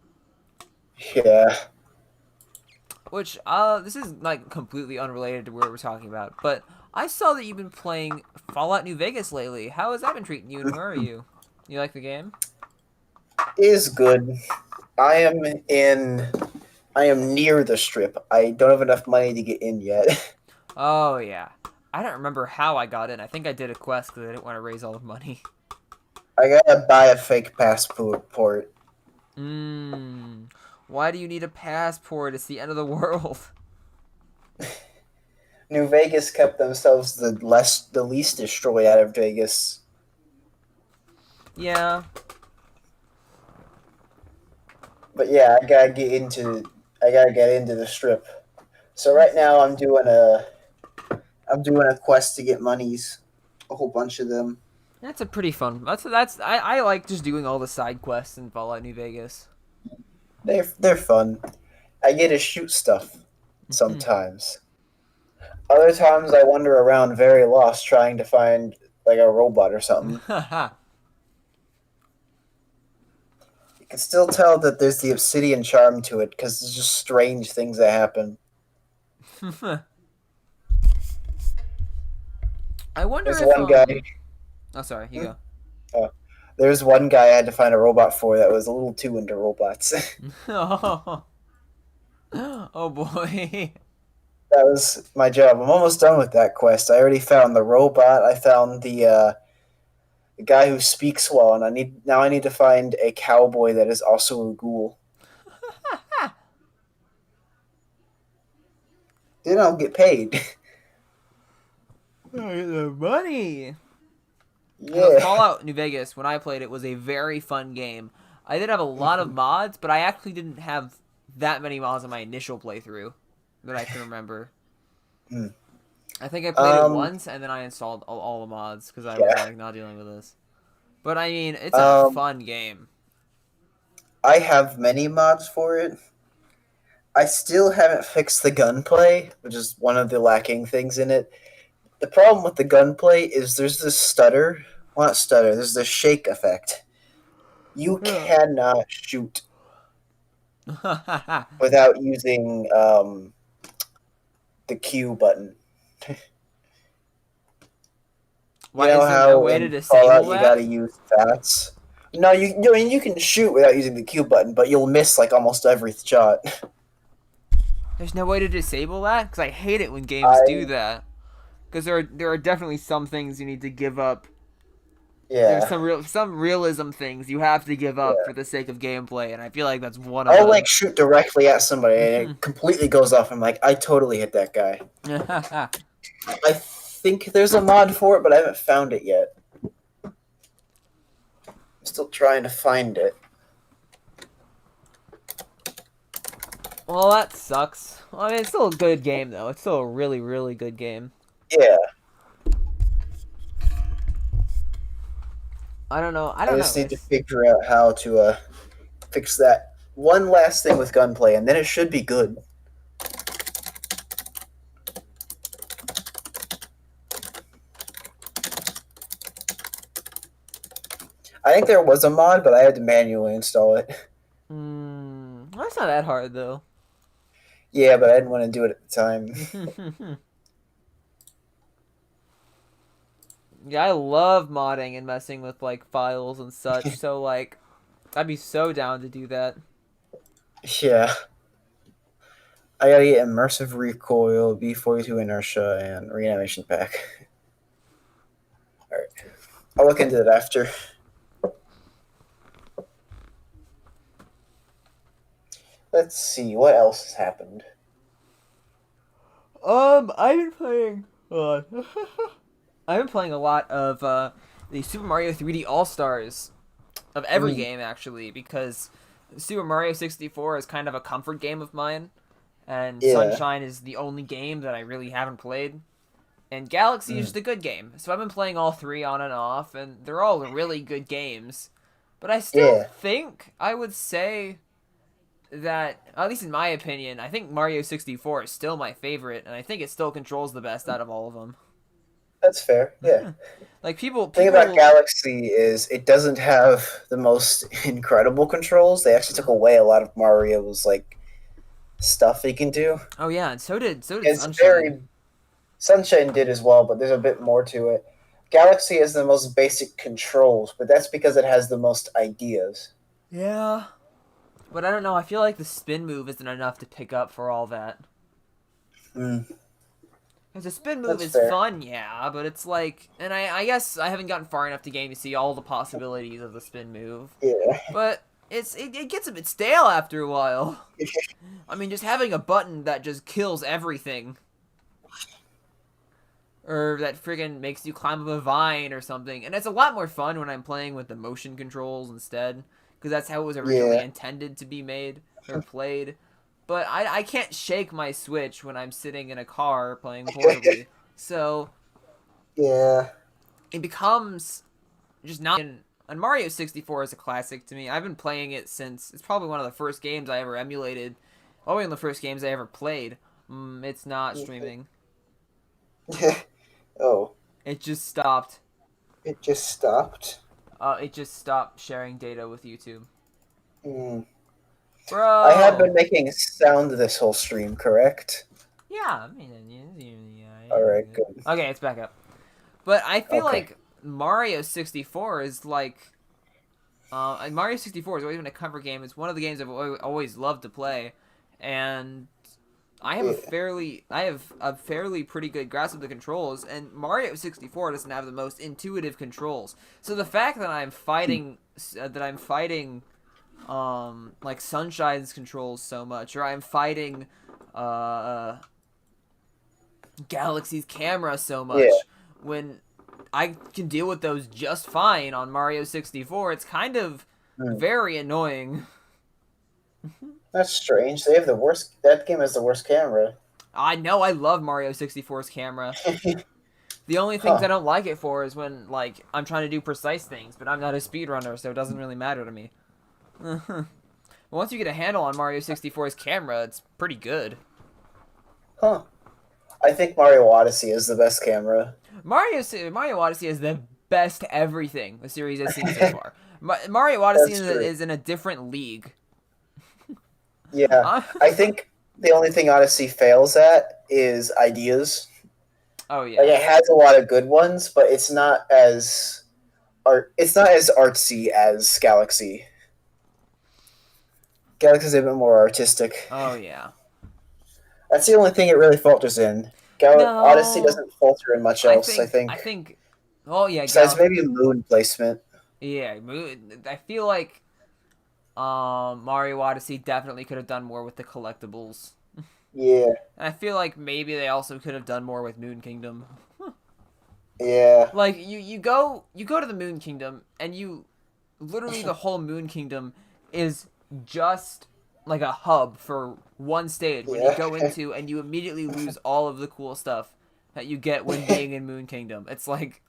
Yeah. Which this is like completely unrelated to what we're talking about, but I saw that you've been playing Fallout New Vegas lately. How has that been treating you, and where are you? You like the game? Is good. I am in. I am near the strip. I don't have enough money to get in yet. Oh yeah. I don't remember how I got in. I think I did a quest because I didn't want to raise all the money. I gotta buy a fake passport. Mmm. Why do you need a passport? It's the end of the world. New Vegas kept themselves the least destroyed out of Vegas. Yeah. But yeah, I gotta get into the strip. So right now I'm doing a quest to get monies, a whole bunch of them. That's a pretty fun. I like just doing all the side quests in Fallout New Vegas. They're fun. I get to shoot stuff sometimes. Other times I wander around very lost trying to find like a robot or something. You can still tell that there's the obsidian charm to it because there's just strange things that happen. I wonder There's if one guy. Oh, sorry. You go. Uh, there's one guy I had to find a robot for that was a little too into robots. Oh, oh boy. That was my job. I'm almost done with that quest. I already found the robot. I found the guy who speaks well, and I need to find a cowboy that is also a ghoul. Then I'll get paid. The money. Yeah. Fallout New Vegas, when I played it, was a very fun game. I did have a lot of mods, but I actually didn't have that many mods in my initial playthrough that I can remember. Hmm. I think I played it once, and then I installed all the mods because I was Yeah. like not dealing with this. But I mean, it's a fun game. I have many mods for it. I still haven't fixed the gunplay, which is one of the lacking things in it. The problem with the gunplay is there's this stutter. Well, not stutter. There's this shake effect. You cannot shoot without using the Q button. Why You know is there no how way to in disable Fallout you that? gotta use VATS? No, I mean you can shoot without using the Q button, but you'll miss like almost every shot. There's no way to disable that because I hate it when games do that. Because there are definitely some things you need to give up. There's Yeah. some realism things you have to give up Yeah. for the sake of gameplay, and I feel like that's one of I'll them. like shoot directly at somebody and it completely goes off. I'm like, I totally hit that guy. I think there's a mod for it, but I haven't found it yet. I'm still trying to find it. Well, that sucks. I mean, it's still a good game though. It's still a really, really good game. Yeah. I don't know. I I don't just know. need to figure out how to fix that one last thing with gunplay, and then it should be good. I think there was a mod, but I had to manually install it. That's not that hard though. Yeah, but I didn't want to do it at the time. Yeah, I love modding and messing with like files and such. So like, I'd be so down to do that. Yeah. I gotta get immersive recoil, B42 inertia, and reanimation pack. Alright. I'll look into it after. Let's see, what else has happened? I've been playing. Hold on. I've been playing a lot of the Super Mario 3D All Stars of every game actually, because Super Mario 64 is kind of a comfort game of mine, and Yeah. Sunshine is the only game that I really haven't played. And Galaxy is just a good game, so I've been playing all three on and off, and they're all really good games. But I still Yeah. think I would say that, at least in my opinion, I think Mario 64 is still my favorite, and I think it still controls the best out of all of them. That's fair. Yeah. Like people, The thing about people. Galaxy is it doesn't have the most incredible controls. They actually took away a lot of Mario's like stuff he can do. Oh yeah, and so did It's Sunshine. very Sunshine did as well, but there's a bit more to it. Galaxy has the most basic controls, but that's because it has the most ideas. Yeah, but I don't know. I feel like the spin move isn't enough to pick up for all that. Mm, Because the spin move that's is fair. fun, yeah, but it's like, and I guess I haven't gotten far enough to game to see all the possibilities of the spin move, Yeah. but it gets a bit stale after a while. I mean, just having a button that just kills everything, or that friggin' makes you climb up a vine or something, and it's a lot more fun when I'm playing with the motion controls instead, because that's how it was originally Yeah. intended to be made or played. But I can't shake my Switch when I'm sitting in a car playing portably, so Yeah. it becomes just not. And Mario 64 is a classic to me. I've been playing it since it's probably one of the first games I ever emulated. Probably one of the first games I ever played. It's not streaming. Oh, It just stopped. it just stopped. It just stopped sharing data with YouTube. Mm. I have been Bro. making sound this whole stream, correct? Yeah, I mean, All right, good. okay, it's back up. But I feel Okay. like Mario 64 is like Mario 64 has always been a comfort game. It's one of the games I've always loved to play, and Yeah. I have a fairly pretty good grasp of the controls. And Mario 64 doesn't have the most intuitive controls. So the fact that I'm fighting like Sunshine's controls so much, or I'm fighting uh Galaxy's camera so Yeah. much, when I can deal with those just fine on Mario 64. It's kind of Mm. very annoying. That's strange. They have the worst. That game has the worst camera. I know I love Mario 64's camera. The only things I Huh. don't like it for is when like I'm trying to do precise things, but I'm not a speedrunner, so it doesn't really matter to me. But once you get a handle on Mario 64's camera, it's pretty good. Huh. I think Mario Odyssey is the best camera. Mario Odyssey is the best everything the series has seen so far. Mario Odyssey That's true. is in a different league. Yeah. I think the only thing Odyssey fails at is ideas. Oh Like yeah. it has a lot of good ones, but it's not as It's not as artsy as Galaxy. Galaxy's a bit more artistic. Oh yeah. That's the only thing it really falters in. Odyssey No, doesn't falter in much I else, I think think. I think. Oh yeah, Besides Gal. maybe moon placement. Yeah, I feel like Mario Odyssey definitely could have done more with the collectibles. Yeah. And I feel like maybe they also could have done more with Moon Kingdom. Yeah. Like you go to the Moon Kingdom, and you literally the whole Moon Kingdom is just like a hub for one stage when you Yeah. go into, and you immediately lose all of the cool stuff that you get when being in Moon Kingdom. It's like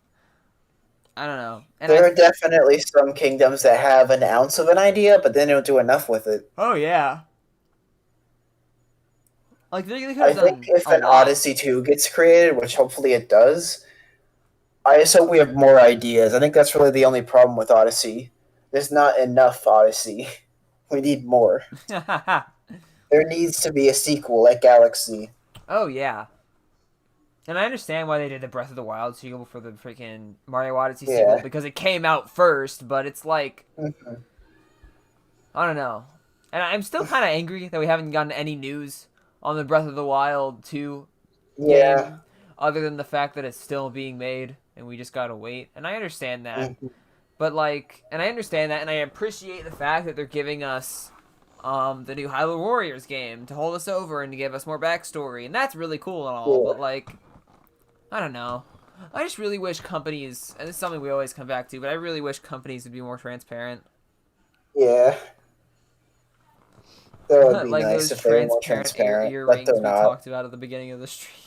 I don't know. And There I are definitely some kingdoms that have an ounce of an idea, but they don't do enough with it. oh yeah. Like they could I have think done if a an lot. Odyssey 2 gets created, which hopefully it does, I just hope we have more ideas. I think that's really the only problem with Odyssey. There's not enough Odyssey. We need more. There needs to be a sequel like Galaxy. Oh yeah. And I understand why they did the Breath of the Wild sequel for the freaking Mario Odyssey sequel, Yeah. because it came out first, but it's like Mhm. I don't know. And I'm still kind of angry that we haven't gotten any news on the Breath of the Wild 2 Yeah. game, other than the fact that it's still being made and we just gotta wait. And I understand that. Mhm. But like, and I understand that, and I appreciate the fact that they're giving us the new Hyrule Warriors game to hold us over and to give us more backstory, and that's really cool and all. But Yeah. like, I don't know. I just really wish companies, and this is something we always come back to, but I really wish companies would be more transparent. Yeah. That would be Like nice those if they were more transparent transparent, but earrings they're we not. talked about at the beginning of the stream.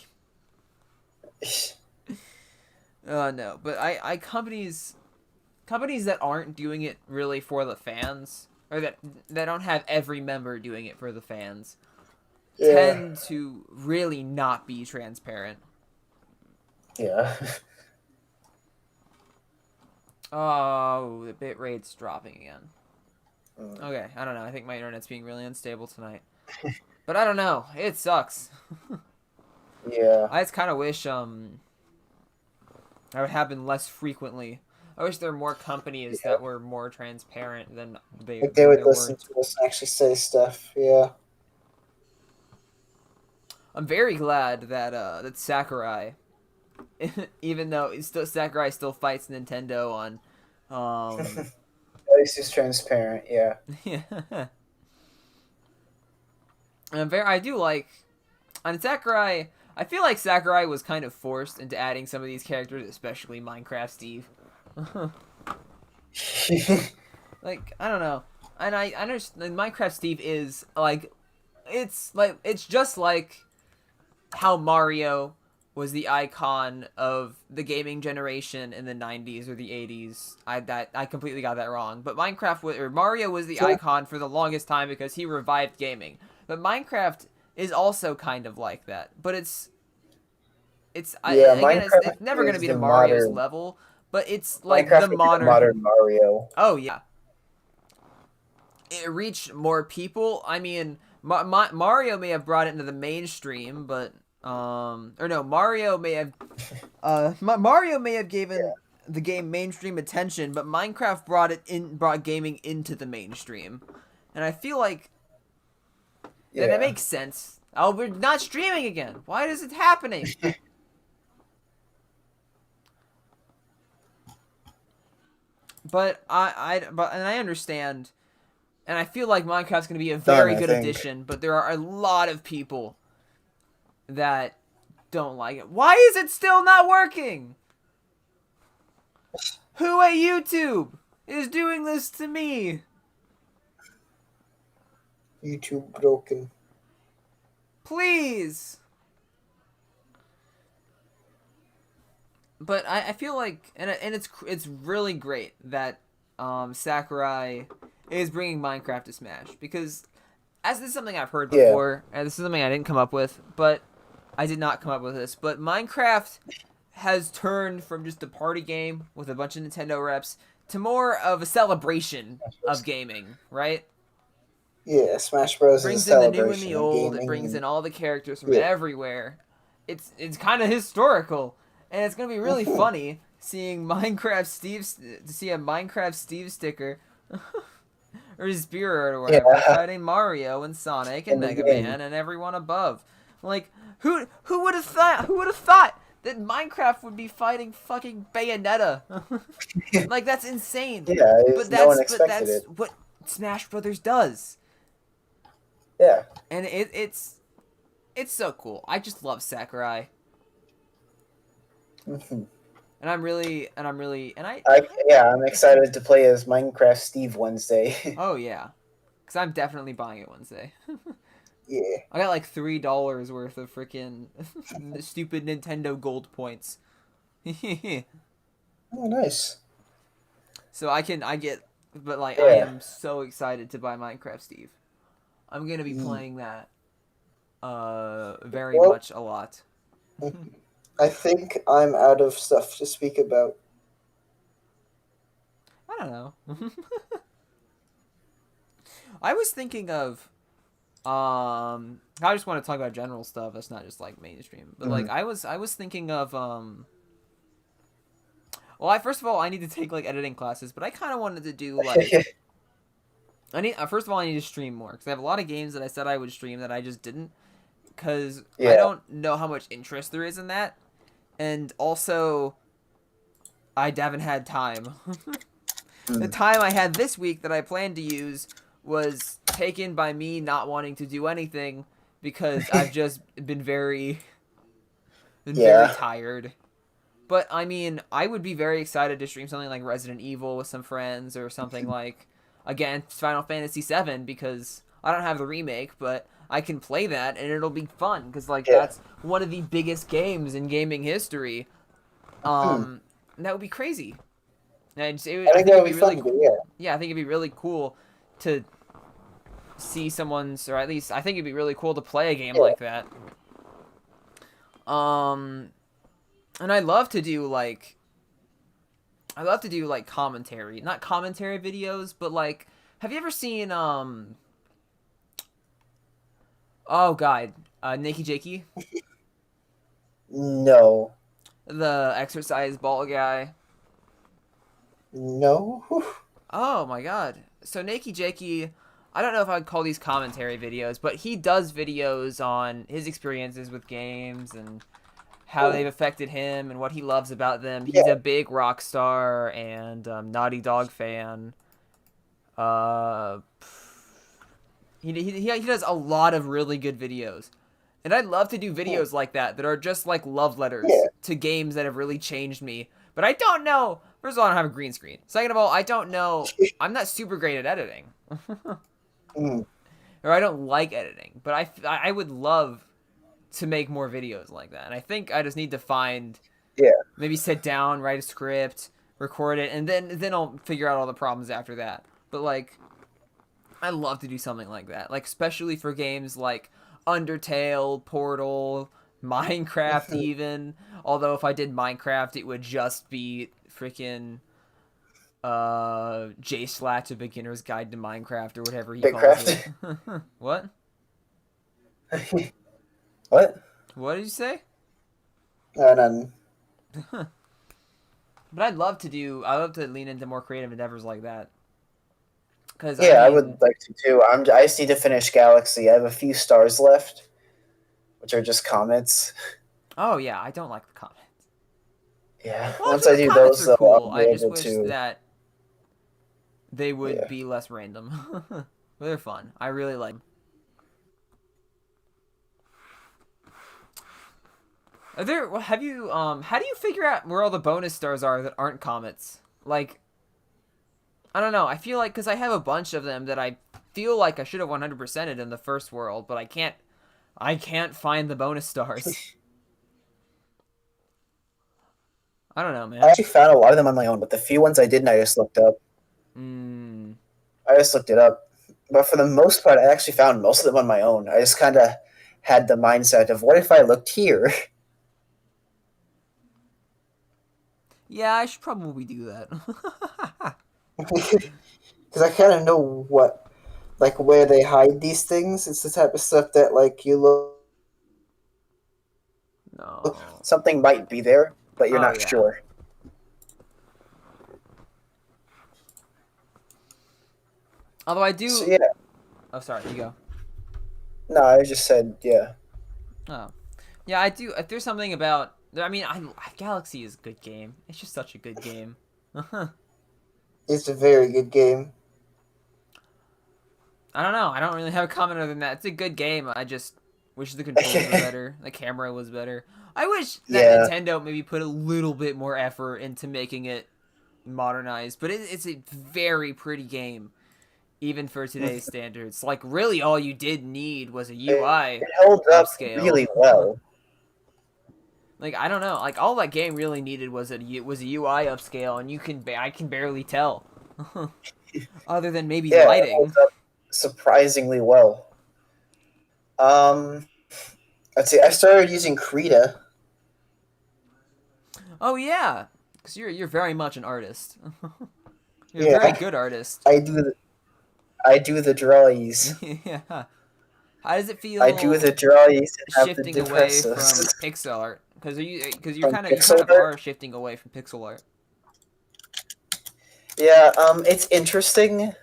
No, but I companies that aren't doing it really for the fans, or that don't have every member doing it for the fans, Yeah. tend to really not be transparent. Yeah. Oh, the bit rate's dropping again. Mm. Okay, I don't know. I think my internet's being really unstable tonight. But I don't know. It sucks. Yeah. I just kind of wish that would happen less frequently. I wish there were more companies Yeah. that were more transparent Like they than would there listen weren't. to us and actually say stuff. Yeah. I'm very glad that that Sakurai, even though Sakurai still fights Nintendo on, At least he's transparent. Yeah. yeah. And I do like on Sakurai. I feel like Sakurai was kind of forced into adding some of these characters, especially Minecraft Steve. Like I don't know, and I understand Minecraft Steve is like, it's just like how Mario was the icon of the gaming generation in the 90s or the 80s. I completely got that wrong. But Mario was the icon for the longest time because he revived gaming. But Minecraft is also kind of like that. But Yeah. again, Minecraft it's never going to is be the to Mario's modern. level, but it's like the Minecraft would be the modern. modern Mario. Oh yeah. It reached more people. I mean, Mario may have brought it into the mainstream, but or no, Mario may have given the game mainstream attention, but Minecraft brought gaming into the mainstream, and I feel like that Yeah. makes sense. Oh, we're not streaming again. Why is it happening? But I understand, and I feel like Minecraft's going to be a Done. very I good think. addition. But there are a lot of people that don't like it. Why is it still not working? Who at YouTube is doing this to me? YouTube broken. Please. But I feel like, and it's really great that Sakurai is bringing Minecraft to Smash, because as this is something I've heard Yeah. before, and this is something I didn't come up with, but I did not come up with this, but Minecraft has turned from just a party game with a bunch of Nintendo reps to more of a celebration of gaming, right? Yeah. Smash Bros. Is a Brings in the new and celebration the of old. It gaming. brings in And all the characters from yeah. everywhere. It's kind of historical, and it's gonna be really funny seeing to see a Minecraft Steve sticker or Spirit or whatever Yeah. fighting Mario and Sonic and In the Mega game. Man and everyone above. Like who would have thought that Minecraft would be fighting fucking Bayonetta? Like that's insane. Yeah. No one But expected that's it. what Smash Brothers does. Yeah. And it's so cool. I just love Sakurai. Hmm. And I'm really and I'm excited to play as Minecraft Steve Wednesday. oh yeah. Cuz I'm definitely buying it Wednesday. Yeah. I got like $3 worth of freaking stupid Nintendo Gold points. Oh, nice. So I get, but like I Yeah. am so excited to buy Minecraft Steve. I'm going to be playing that very Well, much a lot. I think I'm out of stuff to speak about. I don't know. I was thinking of I just want to talk about general stuff that's not just like mainstream. But like Mhm. I was thinking of well, first of all, I need to take like editing classes, but I kind of wanted to do like I need first of all I need to stream more because I have a lot of games that I said I would stream that I just didn't because I Yeah. don't know how much interest there is in that, and also I haven't had time. The Mm. time I had this week that I planned to use was taken by me not wanting to do anything because I've just been very Yeah. tired. But I mean, I would be very excited to stream something like Resident Evil with some friends or something like again Final Fantasy VII because I don't have the remake, but I can play that and it'll be fun because like Yeah. that's one of the biggest games in gaming history. Hmm. That would be crazy. And I I think think that it'd would be be really fun. But yeah. yeah, I think it'd be really cool to see someone's, or at least I think it'd be really cool to play a game Yeah. like that. Um, and I love to do like commentary, not commentary videos, but like, have you ever seen oh god, Nikki Jakey, No. the exercise ball guy? No. Oh my god. So Nikki Jakey, I don't know if I'd call these commentary videos, but he does videos on his experiences with games and how they've Oh. affected him and what he loves about them. He's Yeah. a big Rockstar and Naughty Dog fan. Uh, he does a lot of really good videos. And I'd love to do Hmm. videos like that are just like love letters Yeah. to games that have really changed me. But I don't know. First of all, I don't have a green screen. Second of all, I don't know. I'm not super great at editing. Hmm. Or I don't like editing. But I would love to make more videos like that. And I think I just need to find, Yeah. maybe sit down, write a script, record it, and then I'll figure out all the problems after that. But like, I love to do something like that. Like especially for games like Undertale, Portal, Minecraft even. Although if I did Minecraft, it would just be freaking J Slatch, a beginner's guide to Minecraft or whatever he calls it. Bigcraft. What? What? What did you say? None. But I love to lean into more creative endeavors like that. Cuz I Yeah, I mean, would like to too. I just need to finish Galaxy. I have a few stars left, which are just comments. oh yeah, I don't like the comments. Yeah. Well, Once actually I the do comments those, are though, cool. I'll be I just able wish to. that they would Yeah. be less random. But they're fun. I really like them. Have you how do you figure out where all the bonus stars are that aren't comets? Like I don't know. I feel like cuz I have a bunch of them that I feel like I should have 100%ed in the first world, but I can't find the bonus stars. I don't know, I man. actually found a lot of them on my own, but the few ones I didn't, I just looked up. Mm. I just looked it up. But for the most part, I actually found most of them on my own. I just kind of had the mindset of, what if I looked here? Yeah, I should probably do that. Because I kind of know what, like, where they hide these things. It's the type of stuff that, like, you look, No. something might be there, but you're Oh not yeah. sure. Although I So do. yeah, Oh, sorry. You go. no, I just said yeah. Oh, yeah. I do. There's something about. I mean, Galaxy is a good game. It's just such a good game. I It's a very good game. don't know. I don't really have a comment other than that. It's a good game. I just wish the controls were better. The camera was better. I wish that Yeah. Nintendo maybe put a little bit more effort into making it modernized. But it's a very pretty game, even for today's standards. Like, really, all you did need was a UI It held up upscale. really well. Like I don't know, like all that game really needed was a UI upscale, and I can barely tell, other than maybe Yeah, it lighting. holds up surprisingly well. Um, let's see. I started using Krita. Oh yeah, because you're very much an artist. You're a very Yeah, good artist. I do the drawies. Yeah. How does it I do the feel drawies and have the shifting away from depressives. pixel art? Because From you pixel kind of art. are shifting away from pixel art. Yeah, it's interesting.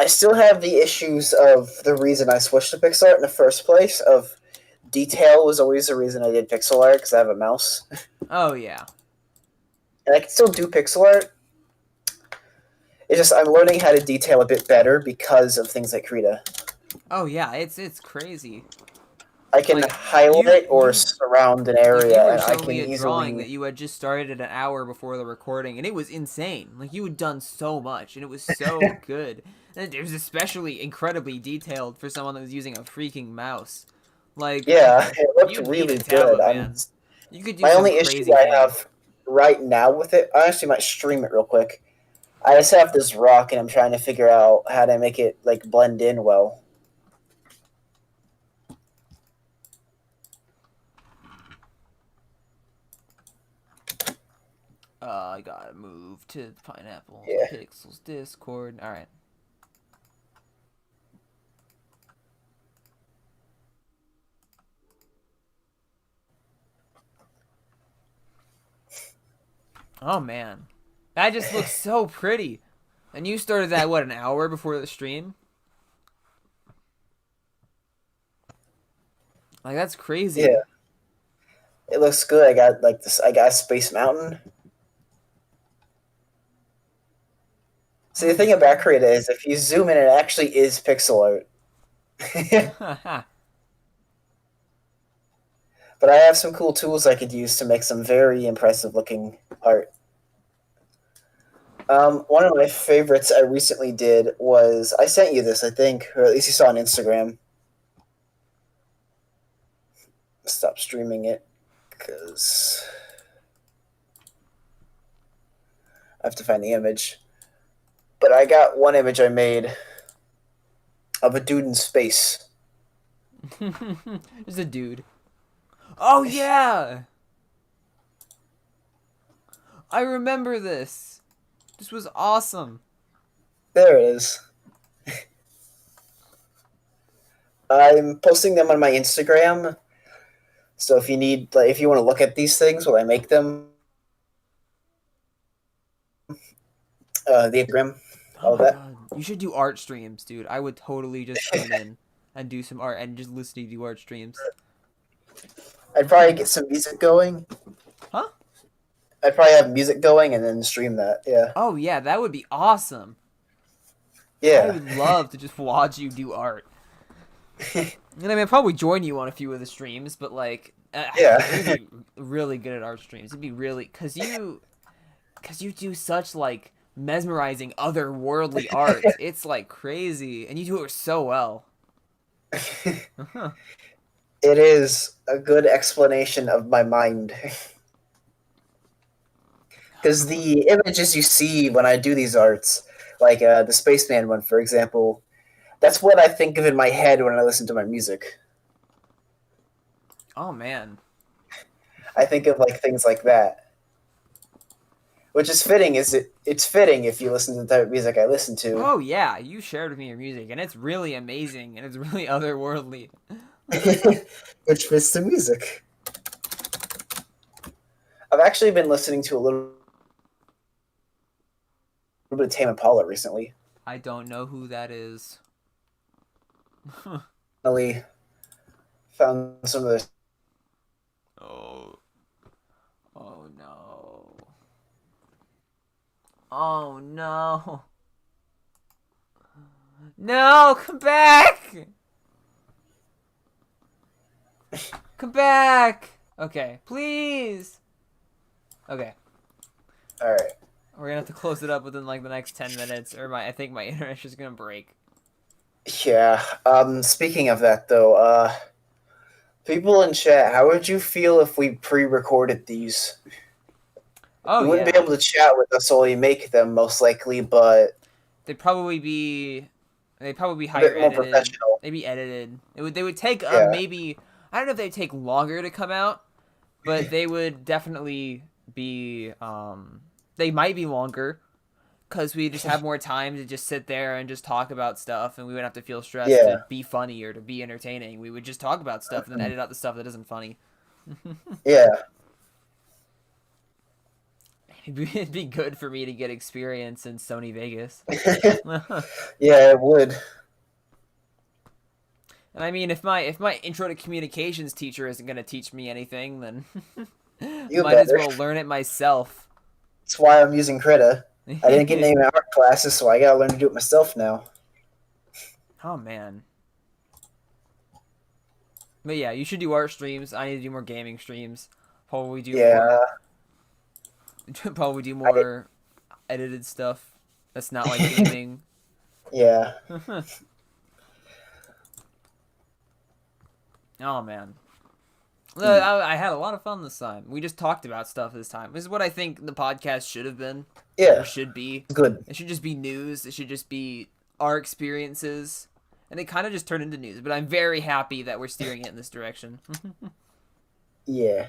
I still have the issues of the reason I switched to pixel art in the first place. Of detail was always the reason I did pixel art because I have a mouse, Oh yeah. and I can still do pixel art. It's just I'm learning how to detail a bit better because of things like Krita. Oh yeah, it's crazy. I can Like highlight or you surround an like you area, were and I showing me can a drawing that easily. you had just started an hour before the recording, and it was insane. Like you had done so much, and it was so good. And it was especially incredibly detailed for someone that was using a freaking mouse. Like Yeah, it looked you need a really good. tablet, man. You could do My some only issue crazy I things. have right now with it, I actually might stream it real quick. I just have this rock, and I'm trying to figure out how to make it like blend in well. I gotta move to Pineapple Yeah, Pixels Discord. All right. Oh man, that just looks so pretty. And you started that what, an hour before the stream? Like that's crazy. yeah, it looks good. I got like this. I got Space Mountain. See, the Oh thing about Krita is if you zoom in, it actually is pixel art. man. But I have some cool tools I could use to make some very impressive looking art. One of my favorites I recently did was I sent you this, I think, or at least you saw on Instagram. Stop streaming it because I have to find the image. But I got one image I made of a dude in space. There's a dude. Oh yeah, I remember this. This was awesome. There it is. I'm posting them on my Instagram. So if you need, like, if you want to look at these things while I make them, the Instagram, Oh all my that. god, you should do art streams, dude. I would totally just tune in and do some art and just listen to you do art streams. I'd probably get some music going. Huh? I'd probably have music going and then stream that. Yeah. Oh yeah, that would be awesome. I Yeah. would love to just watch you do art. And I mean, I'd probably join you on a few of the streams, but like, you'd Yeah. be really good at art streams. It'd be really, cause you do such like mesmerizing otherworldly art. It's like crazy, and you do it so well. It is a good explanation of my mind. Because the images you see when I do these arts, like the Spaceman one, for example, that's what I think of in my head when I listen to my music. Oh man. I think of like things like that, which is fitting. It's fitting if you listen to the type of music I listen to, Oh yeah, you shared with me your music, and it's really amazing, and it's really otherworldly. which fits the music. I've actually been listening to a little bit of Tame Impala recently. I don't know who that is. Finally found some of this. Oh. Oh no. Oh no. No, come back! Come back! Okay, please! Okay, All right. we're gonna have to close it up within like the next 10 minutes, or I think my internet's just gonna break. Yeah. Speaking of that, though, people in chat, how would you feel if we pre-recorded these? Oh You wouldn't be yeah. able to chat with us while you make them, most likely, but They'd probably be they'd probably be a higher bit more edited. professional. They'd be edited. They would take Yeah. maybe, I don't know if they'd take longer to come out, but they would definitely be they might be longer because we just have more time to just sit there and just talk about stuff, and we wouldn't have to feel stressed to Yeah. be funny or to be entertaining. We would just talk about stuff and then edit out the stuff that isn't funny. Yeah. It'd be good for me to get experience in Sony Vegas. Yeah, it would. And I mean, if my intro to communications teacher isn't gonna teach me anything, then You might as better. well learn it myself. That's why I'm using Krita. I didn't get any art classes, so I gotta learn to do it myself now. Oh man. But yeah, you should do art streams. I need to do more gaming streams. Probably do Yeah, more. Probably do more edited stuff. That's not like gaming. yeah. Oh man. I had a lot of fun this time. We just talked about stuff this time. This is what I think the podcast should have been. Yeah, Or should be. good. It should just be news. It should just be our experiences. And it kind of just turned into news. But I'm very happy that we're steering it in this direction. Yeah.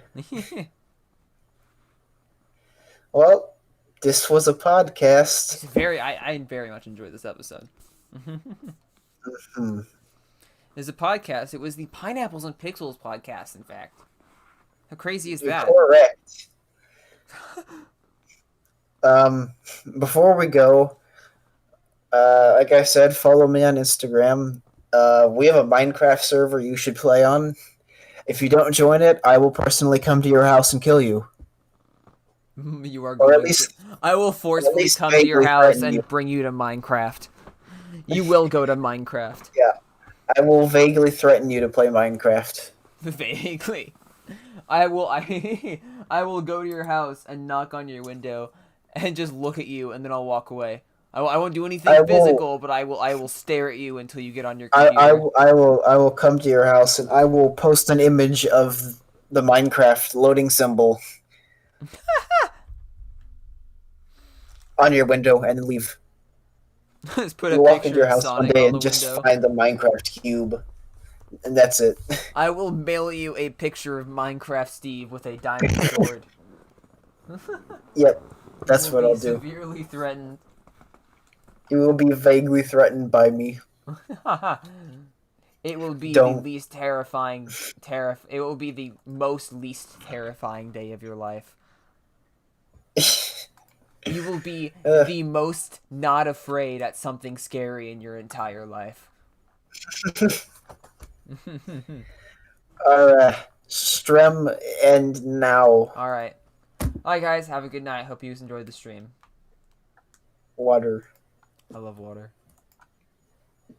Well, this was a podcast. I very much enjoyed this episode. Hmm. It's a podcast. It was the Pineapples and Pixels podcast, in fact. How crazy is You're that? correct. Before we go, like I said, follow me on Instagram. We have a Minecraft server you should play on. If you don't join it, I will personally come to your house and kill you. You are Or going at least, I will forcefully least come to your vaguely house threaten and you. bring you to Minecraft. You will go to Minecraft. I will vaguely threaten you to play Minecraft. Vaguely. I will go to your house and knock on your window and just look at you, and then I'll walk away. I won't do anything I will- physical, but I will stare at you until you get on your I, computer. I will come to your house and I will post an image of the Minecraft loading symbol on your window and then leave. Just put a You walk into picture your of house one Sonic day on the and just window. find the Minecraft cube, and that's it. I will mail you a picture of Minecraft Steve with a diamond sword. Yep, that's You will what I'll be do. Severely threatened. You will be vaguely threatened by me. It will be Don't. the least terrifying it will be the most least terrifying day of your life. You will be Ugh. the most not afraid at something scary in your entire life. Alright, Strem and now Alright. Alright guys, have a good night. Hope you enjoyed the stream. water. I love water.